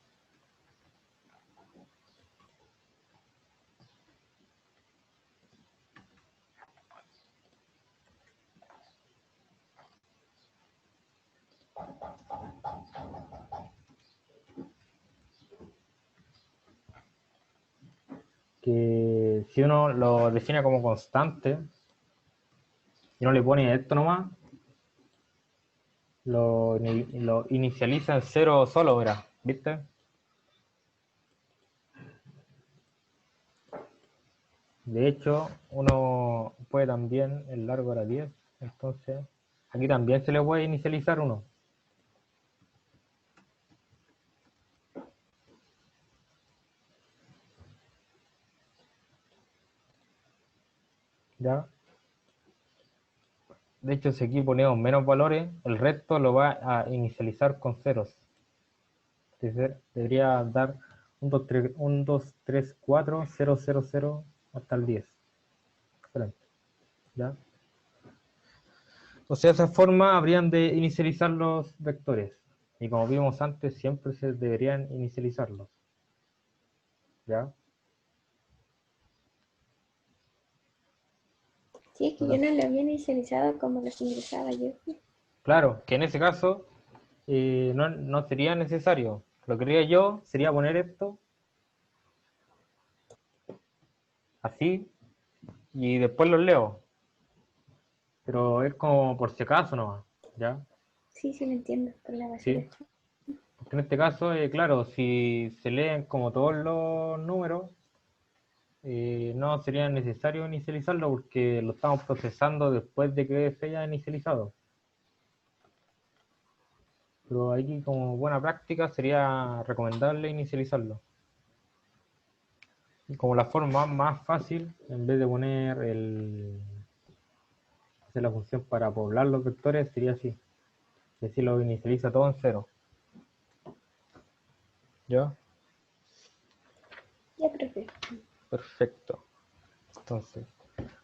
Speaker 1: Que si uno lo define como constante y no le pone esto nomás, lo inicializa en cero solo, verá, ¿viste? De hecho, uno puede también, el largo era 10, entonces aquí también se le puede inicializar uno. ¿Ya? De hecho, si aquí ponemos menos valores, el resto lo va a inicializar con ceros. Debería dar 1, 2, 3, 4, 0, 0, 0 hasta el 10. Excelente. ¿Ya? Entonces, de esa forma habrían de inicializar los vectores. Y como vimos antes, siempre se deberían inicializarlos. ¿Ya?
Speaker 2: Si es que yo no lo había inicializado como los ingresaba yo.
Speaker 1: Claro, que en ese caso no sería necesario. Lo que haría yo sería poner esto así y después los leo. Pero es como por si acaso nomás. ¿Ya?
Speaker 2: Sí, sí lo entiendo, por la basura.
Speaker 1: Sí. Porque en este caso, claro, si se leen como todos los números, no sería necesario inicializarlo porque lo estamos procesando después de que se haya inicializado. Pero aquí como buena práctica sería recomendable inicializarlo. Y como la forma más fácil, en vez de poner hacer la función para poblar los vectores, sería así. Y así lo inicializa todo en cero. ¿Ya?
Speaker 2: Ya, profe.
Speaker 1: Perfecto. Entonces,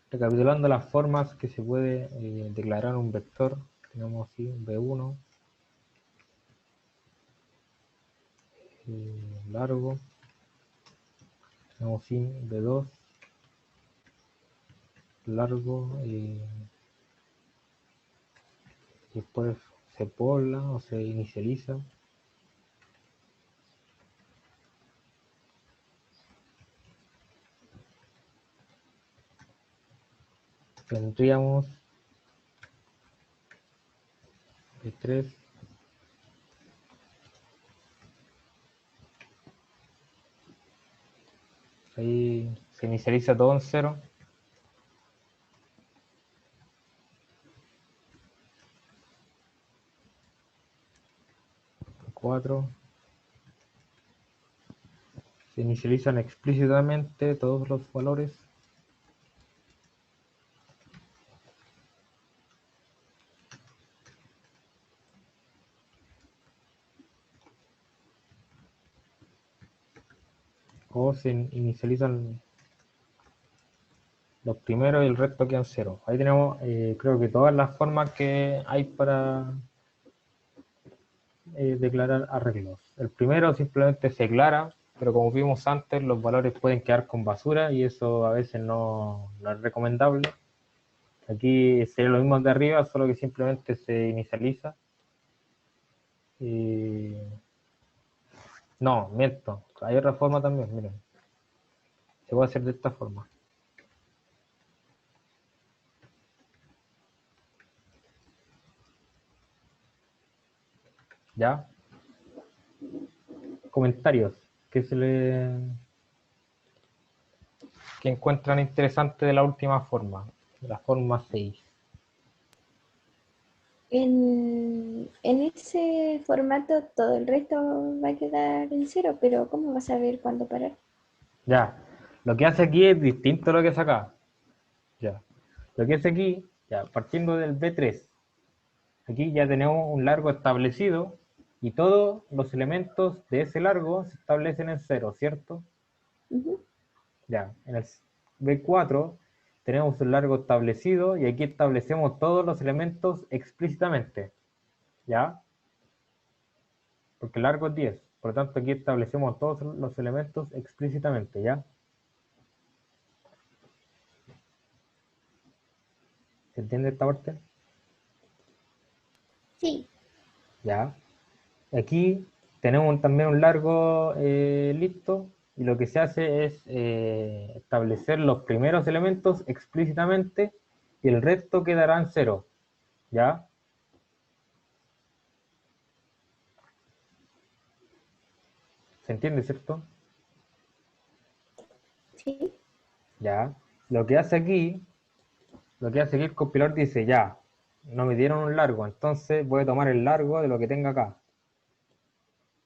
Speaker 1: recapitulando las formas que se puede declarar un vector, tenemos así b1, largo, tenemos así b2, largo, y después se pobla o se inicializa. Tendríamos b3, ahí se inicializa todo en cero. 4, se inicializan explícitamente todos los valores. O se inicializan los primeros y el resto quedan cero. Ahí tenemos, creo que todas las formas que hay para declarar arreglos. El primero simplemente se declara, pero como vimos antes, los valores pueden quedar con basura y eso a veces no es recomendable. Aquí sería lo mismo de arriba, solo que simplemente se inicializa. No, miento. Hay otra forma también, miren. Se puede hacer de esta forma. ¿Ya? Comentarios. Que encuentran interesante de la última forma? De la forma 6.
Speaker 2: En en ese formato todo el resto va a quedar en cero, pero ¿cómo vas a ver cuándo parar?
Speaker 1: Ya, lo que hace aquí es distinto a lo que hace acá. Ya, lo que hace aquí, ya, partiendo del B3, aquí ya tenemos un largo establecido y todos los elementos de ese largo se establecen en cero, ¿cierto?
Speaker 2: Ujú.
Speaker 1: Ya, en el B4 tenemos un largo establecido y aquí establecemos todos los elementos explícitamente, ¿ya? Porque el largo es 10, por lo tanto aquí establecemos todos los elementos explícitamente, ¿ya? ¿Se entiende esta parte?
Speaker 2: Sí.
Speaker 1: ¿Ya? Aquí tenemos también un largo listo y lo que se hace es establecer los primeros elementos explícitamente y el resto quedará en cero, ¿ya? ¿Se entiende, cierto?
Speaker 2: Sí.
Speaker 1: ¿Ya? Lo que hace aquí, lo que hace aquí el compilador dice, ya, no me dieron un largo, entonces voy a tomar el largo de lo que tenga acá.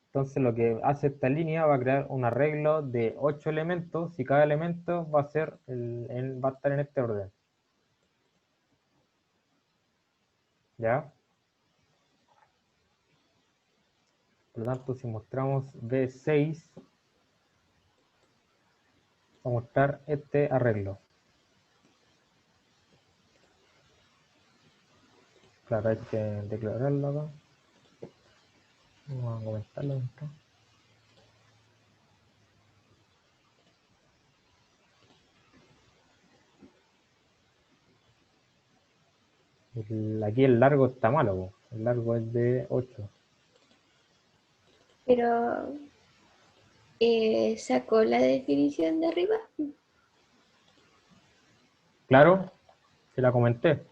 Speaker 1: Entonces lo que hace esta línea va a crear un arreglo de 8 elementos y cada elemento va a ser va a estar en este orden. ¿Ya? Por lo tanto, si mostramos B6, va a mostrar este arreglo. Claro, hay que declararlo acá. Vamos a comentarlo acá. Aquí el largo está malo, po. El largo es de 8.
Speaker 2: Pero sacó la definición de arriba.
Speaker 1: Claro, se la comenté.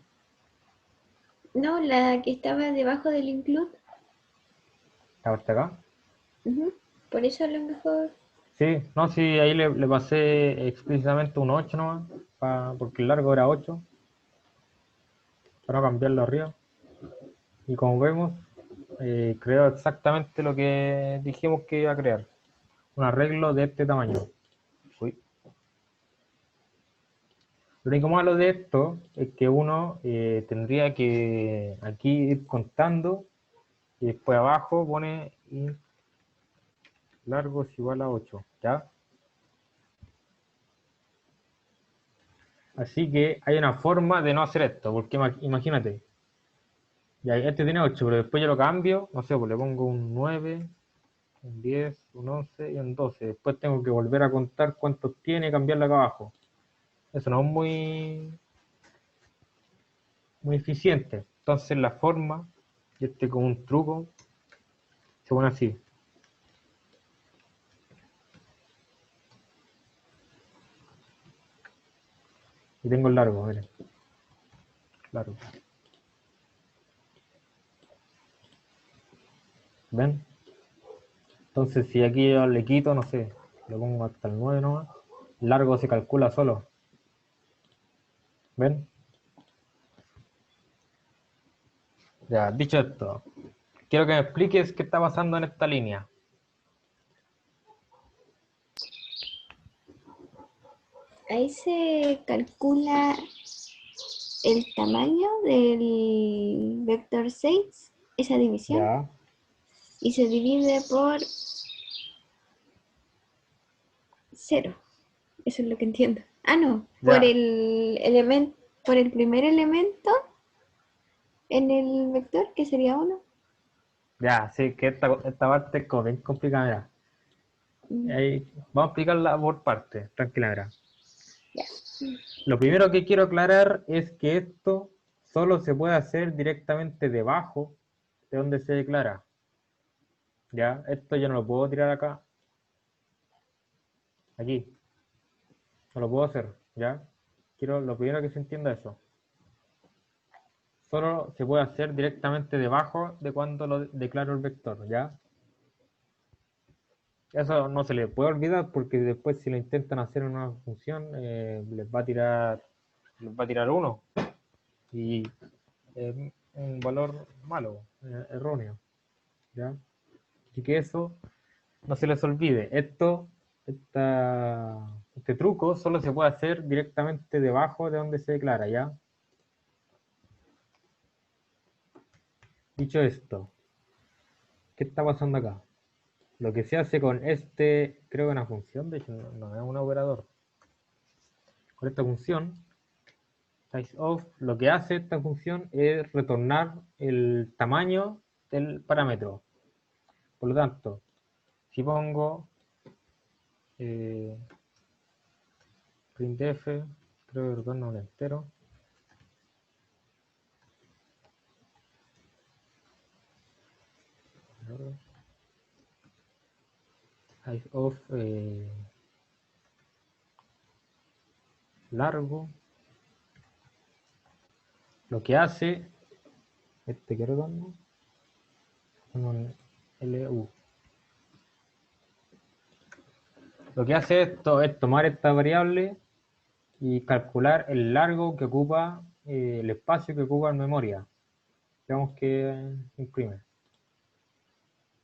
Speaker 2: No, la que estaba debajo del include.
Speaker 1: ¿La parte acá?
Speaker 2: Ujú. Por eso a lo mejor.
Speaker 1: Sí, no, sí, ahí le pasé explícitamente un 8 nomás, porque el largo era 8, para no cambiarlo arriba. Y como vemos, creo exactamente lo que dijimos que iba a crear. Un arreglo de este tamaño. Uy. Lo único malo de esto es que uno tendría que aquí ir contando y después abajo pone int largo es igual a 8, ¿ya? Así que hay una forma de no hacer esto, porque imagínate, ya este tiene 8, pero después yo lo cambio, no sé, pues le pongo un 9, un 10, un 11 y un 12. Después tengo que volver a contar cuántos tiene y cambiarlo acá abajo. Eso no es muy eficiente. Entonces la forma, y este como un truco, se pone así. Y tengo el largo, miren, largo. ¿Ven? Entonces si aquí yo le quito, no sé, le pongo hasta el 9 nomás, el largo se calcula solo. ¿Ven? Ya, dicho esto, quiero que me expliques qué está pasando en esta línea.
Speaker 2: Ahí se calcula el tamaño del vector 6, esa división,
Speaker 1: Ya,
Speaker 2: y se divide por cero. Eso es lo que entiendo. Ah, no, por
Speaker 1: ya,
Speaker 2: el elemento, por el primer elemento en el vector, que sería uno.
Speaker 1: ya, sí, que esta parte es como bien complicada, mira.
Speaker 2: Mm.
Speaker 1: Ahí, vamos a explicarla por parte, tranquila, mira.
Speaker 2: Ya.
Speaker 1: Lo primero que quiero aclarar es que esto solo se puede hacer directamente debajo de donde se declara. Ya, esto yo no lo puedo tirar acá, aquí, no lo puedo hacer, ya. Quiero lo primero que se entienda eso. Solo se puede hacer directamente debajo de cuando lo declaro el vector, ¿ya? Eso no se le puede olvidar porque después si lo intentan hacer en una función les va a tirar uno y un valor malo, erróneo, ¿ya? Y que eso no se les olvide. Este truco solo se puede hacer directamente debajo de donde se declara, ¿ya? Dicho esto, ¿qué está pasando acá? Lo que se hace con creo que una función, de hecho no es un operador. Con esta función, sizeOf, lo que hace esta función es retornar el tamaño del parámetro. Por lo tanto, si pongo printf, creo que retorna un entero. Sizeof largo. Lo que hace, que retorna, un LU. Lo que hace esto es tomar esta variable y calcular el largo que ocupa, el espacio que ocupa en memoria. Veamos que imprime.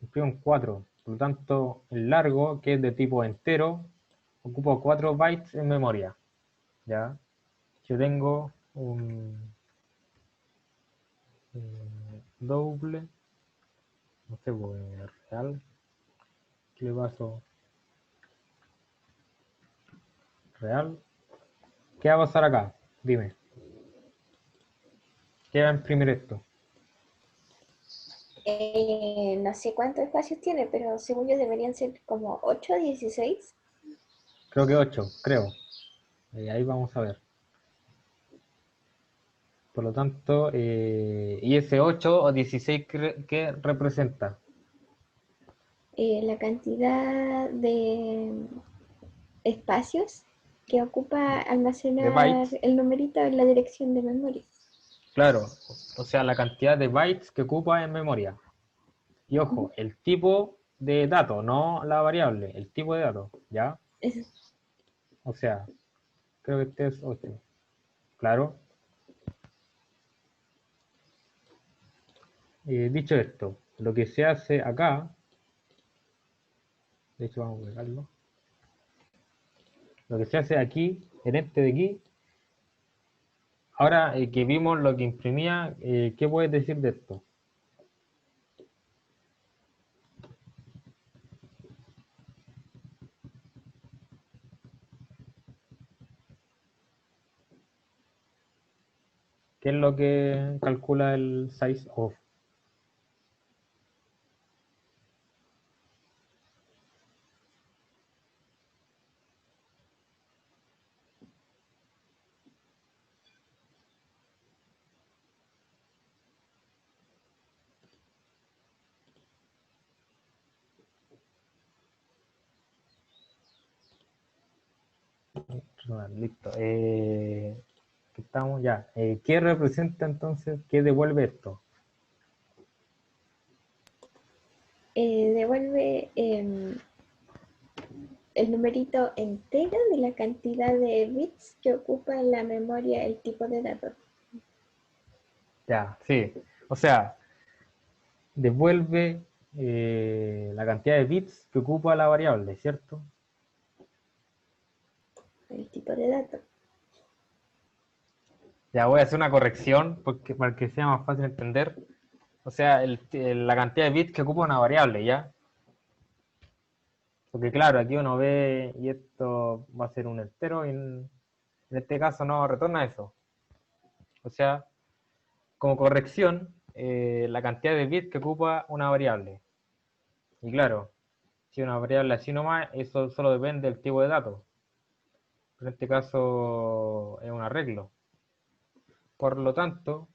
Speaker 1: Imprime un 4. Por lo tanto, el largo, que es de tipo entero, ocupa 4 bytes en memoria. ¿Ya? Yo tengo un doble, no sé, pues, real. ¿Qué le paso? Real. ¿Qué va a pasar acá? Dime. ¿Qué va a imprimir esto?
Speaker 2: No sé cuántos espacios tiene, pero según yo deberían ser como 8 o 16.
Speaker 1: Creo que 8, creo. Ahí vamos a ver. Por lo tanto, ¿y ese 8 o 16 qué representa?
Speaker 2: La cantidad de espacios que ocupa
Speaker 1: De
Speaker 2: almacenar
Speaker 1: bytes.
Speaker 2: el numerito en la dirección de memoria.
Speaker 1: Claro, o sea, la cantidad de bytes que ocupa en memoria. Y ojo, el tipo de dato, no la variable, el tipo de dato, ¿ya?
Speaker 2: Eso.
Speaker 1: O sea, creo que este es 8. Claro. Dicho esto, lo que se hace acá, de hecho vamos a pegarlo, lo que se hace aquí, en este de aquí, ahora que vimos lo que imprimía, ¿qué puedes decir de esto? ¿Qué es lo que calcula el size of? Listo. Estamos ya. ¿Qué representa entonces? ¿Qué devuelve esto?
Speaker 2: Devuelve el numerito entero de la cantidad de bits que ocupa en la memoria el tipo de datos.
Speaker 1: Ya, sí. O sea, devuelve la cantidad de bits que ocupa la variable, ¿cierto?
Speaker 2: El tipo de datos.
Speaker 1: Ya voy a hacer una corrección porque, para que sea más fácil entender. O sea, la cantidad de bits que ocupa una variable, ¿ya? Porque claro, aquí uno ve y esto va a ser un entero y en este caso no retorna eso. O sea, como corrección, la cantidad de bits que ocupa una variable. Y claro, si una variable así nomás, eso solo depende del tipo de datos. En este caso es un arreglo. Por lo tanto,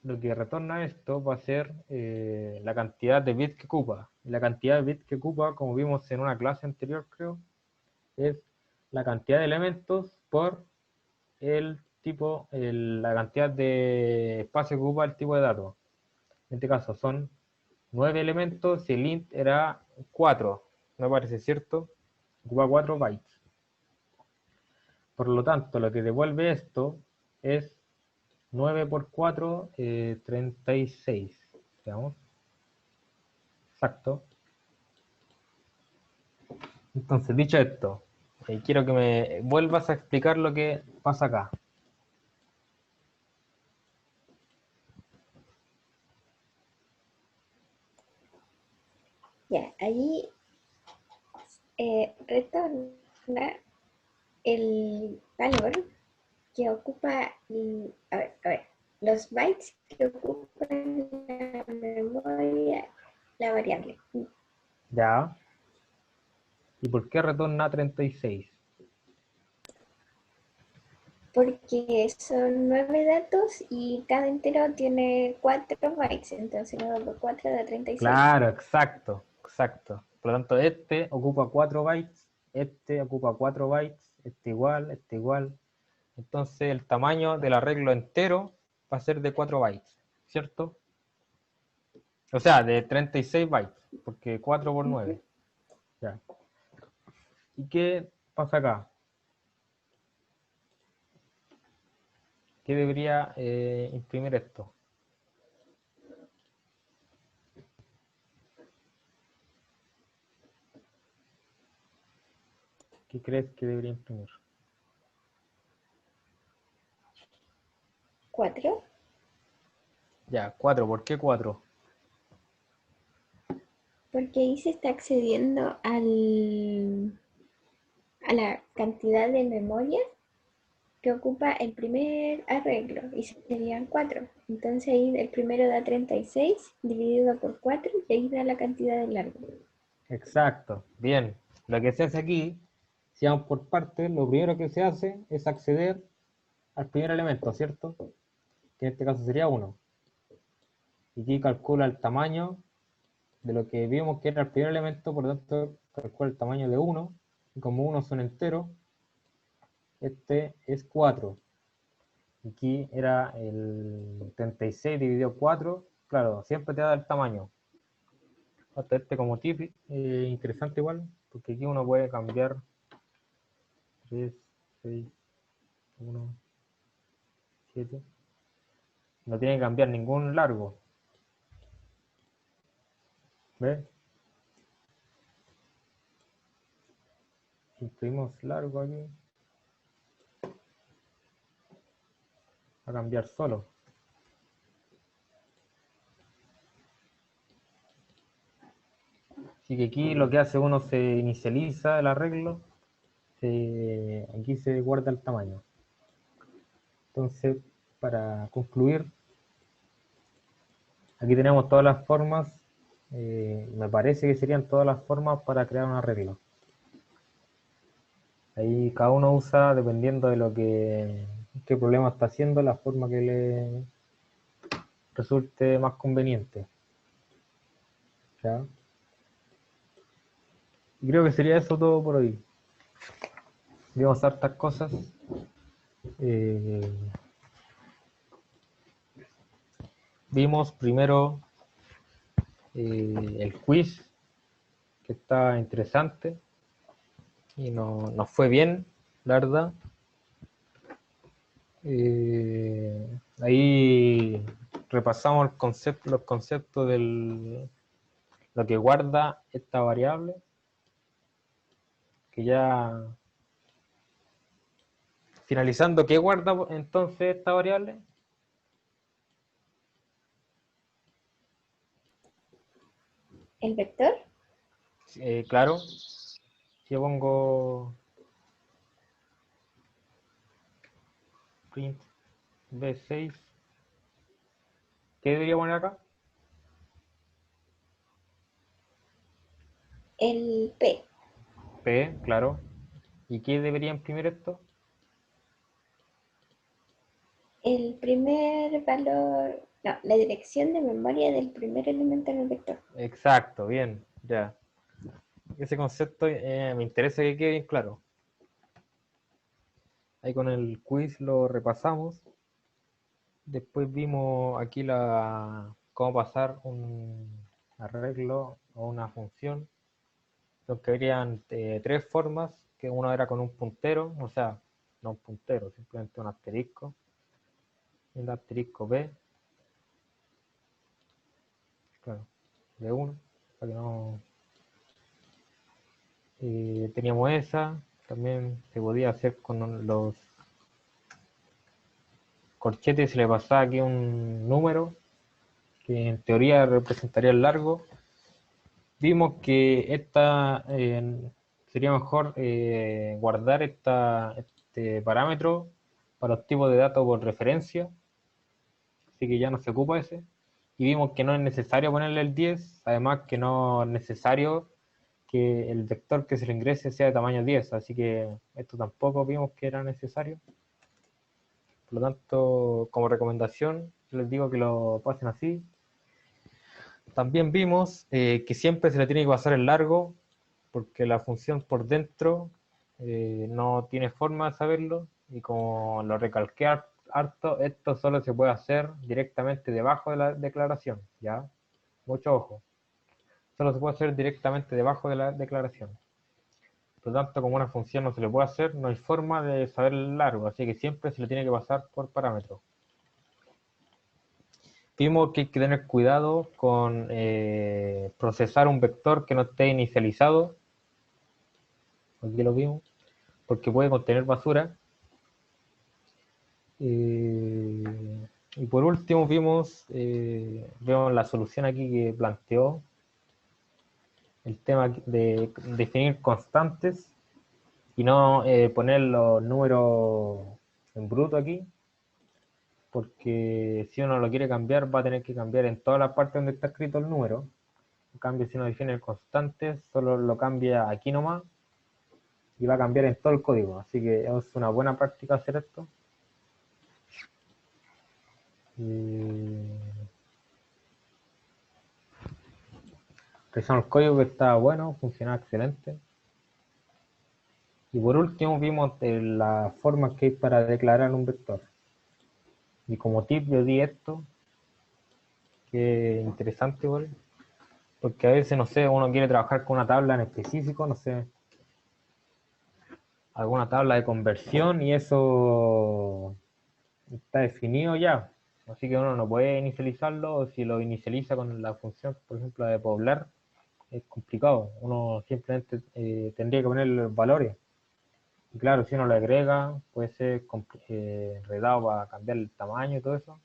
Speaker 1: lo que retorna esto va a ser la cantidad de bits que ocupa. Y la cantidad de bits que ocupa, como vimos en una clase anterior, creo, es la cantidad de elementos por el tipo, la cantidad de espacio que ocupa el tipo de datos. En este caso son 9 elementos y el int era 4, me parece, ¿cierto? Ocupa 4 bytes. Por lo tanto, lo que devuelve esto es 9 por 4, 36. Veamos. Exacto. Entonces, dicho esto, quiero que me vuelvas a explicar lo que pasa acá.
Speaker 2: Ya, allí retorna el valor que ocupa, a ver, los bytes que ocupan la memoria, la variable.
Speaker 1: Ya. ¿Y por qué retorna 36?
Speaker 2: Porque son 9 datos y cada entero tiene 4 bytes, entonces 9 por 4 da 36.
Speaker 1: Claro, exacto, exacto. Por lo tanto, este ocupa 4 bytes, este ocupa 4 bytes, este igual. Entonces, el tamaño del arreglo entero va a ser de 4 bytes, ¿cierto? O sea, de 36 bytes, porque 4 por 9. Ya. ¿Y qué pasa acá? ¿Qué debería imprimir esto? ¿Qué crees que debería imprimir?
Speaker 2: 4,
Speaker 1: Ya, 4. ¿Por qué 4?
Speaker 2: porque ahí se está accediendo a la cantidad de memoria que ocupa el primer arreglo y serían 4. Entonces ahí el primero da 36 dividido por 4 y ahí da la cantidad de largo.
Speaker 1: Exacto, bien. Lo que se hace aquí, si vamos por partes, lo primero que se hace es acceder al primer elemento, ¿cierto? Que en este caso sería 1. Y aquí calcula el tamaño de lo que vimos que era el primer elemento, por lo tanto calcula el tamaño de 1. Y como 1 son enteros, este es 4. Aquí era el 36 dividido 4. Claro, siempre te da el tamaño. Hasta este como tip interesante igual, porque aquí uno puede cambiar 3, 6, 1, 7. No tiene que cambiar ningún largo. ¿Ves? Si incluimos largo aquí, va a cambiar solo. Así que aquí lo que hace uno se inicializa el arreglo, aquí se guarda el tamaño. Entonces, para concluir, aquí tenemos todas las formas, me parece que serían todas las formas para crear un arreglo. Ahí cada uno usa, dependiendo de lo que qué problema está haciendo, la forma que le resulte más conveniente. ¿Ya? Y creo que sería eso todo por hoy. Vimos hartas cosas. Eh, Vimos primero el quiz, que está interesante y nos fue bien, la verdad. Ahí repasamos los conceptos de lo que guarda esta variable, que ya finalizando, ¿qué guarda entonces esta variable?
Speaker 2: El vector,
Speaker 1: Claro, si yo pongo print b6, ¿qué debería poner acá?
Speaker 2: el P,
Speaker 1: P, claro. ¿Y qué debería imprimir esto?
Speaker 2: el primer valor, no, la dirección de memoria del primer elemento en el vector.
Speaker 1: Exacto, bien, ya. Ese concepto me interesa que quede bien claro. Ahí con el quiz lo repasamos. Después vimos aquí cómo pasar un arreglo o una función. Lo que habrían tres formas, que uno era con un puntero, o sea, no un puntero, simplemente un asterisco. el asterisco B, claro, de 1, para que no... teníamos esa, también se podía hacer con los corchetes, se le pasaba aquí un número, que en teoría representaría el largo. Vimos que sería mejor guardar este parámetro para los tipos de datos por referencia, así que ya no se ocupa ese. Y vimos que no es necesario ponerle el 10, además que no es necesario que el vector que se le ingrese sea de tamaño 10, así que esto tampoco vimos que era necesario. Por lo tanto, como recomendación, les digo que lo pasen así. También vimos que siempre se le tiene que pasar el largo, porque la función por dentro no tiene forma de saberlo, y como lo recalqué harto, esto solo se puede hacer directamente debajo de la declaración, ¿ya? Mucho ojo. Solo se puede hacer directamente debajo de la declaración. Por lo tanto, como una función no se le puede hacer, no hay forma de saber el largo, así que siempre se le tiene que pasar por parámetro. Vimos que hay que tener cuidado con procesar un vector que no esté inicializado. Aquí lo vimos, porque puede contener basura. Y por último vemos la solución aquí que planteó, el tema de definir constantes y no poner los números en bruto aquí, porque si uno lo quiere cambiar va a tener que cambiar en todas las partes donde está escrito el número. En cambio, si uno define constantes, solo lo cambia aquí nomás y va a cambiar en todo el código. Así que es una buena práctica hacer esto. Revisamos el código, que estaba bueno, funcionaba excelente. Y por último vimos las formas que hay para declarar un vector. Y como tip yo di esto, que es interesante igual, porque a veces, no sé, uno quiere trabajar con una tabla en específico, no sé, alguna tabla de conversión, y eso está definido ya. Así que uno no puede inicializarlo, o si lo inicializa con la función, por ejemplo, de poblar, es complicado. Uno simplemente tendría que poner los valores. Y claro, si uno lo agrega, puede ser enredado para cambiar el tamaño y todo eso.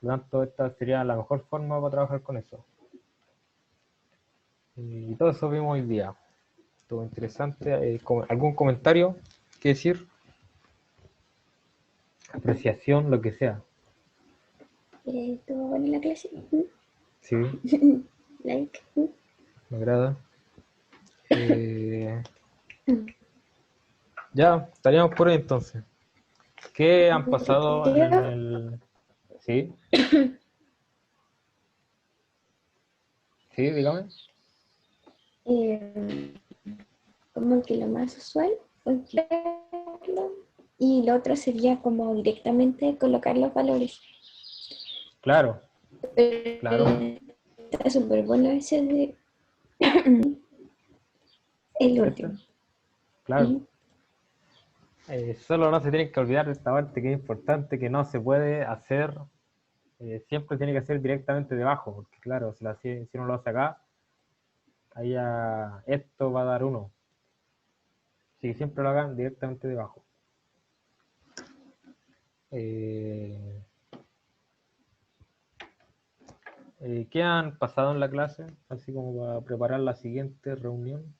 Speaker 1: Por lo tanto, esta sería la mejor forma para trabajar con eso. Y todo eso vimos hoy día. Estuvo interesante. ¿Algún comentario que decir? Apreciación, lo que sea.
Speaker 2: ¿Estuvo buena la clase?
Speaker 1: Sí,
Speaker 2: Like.
Speaker 1: me agrada. Ya, estaríamos por ahí entonces. ¿Qué han pasado en
Speaker 2: Creo
Speaker 1: el...? Sí, sí, dígame.
Speaker 2: eh, como que lo más usual fue crearlo, y lo otro sería como directamente colocar los valores.
Speaker 1: Claro, claro,
Speaker 2: Está súper bueno ese de el
Speaker 1: este,
Speaker 2: último.
Speaker 1: claro. Solo no se tienen que olvidar de esta parte que es importante, que no se puede hacer, siempre tiene que ser directamente debajo, porque claro, si uno lo hace acá, ahí esto va a dar 1. Así que siempre lo hagan directamente debajo. Eh, ¿Qué han pasado en la clase? Así como para preparar la siguiente reunión.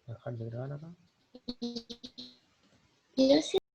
Speaker 1: Dejar de grabar acá.
Speaker 2: Yo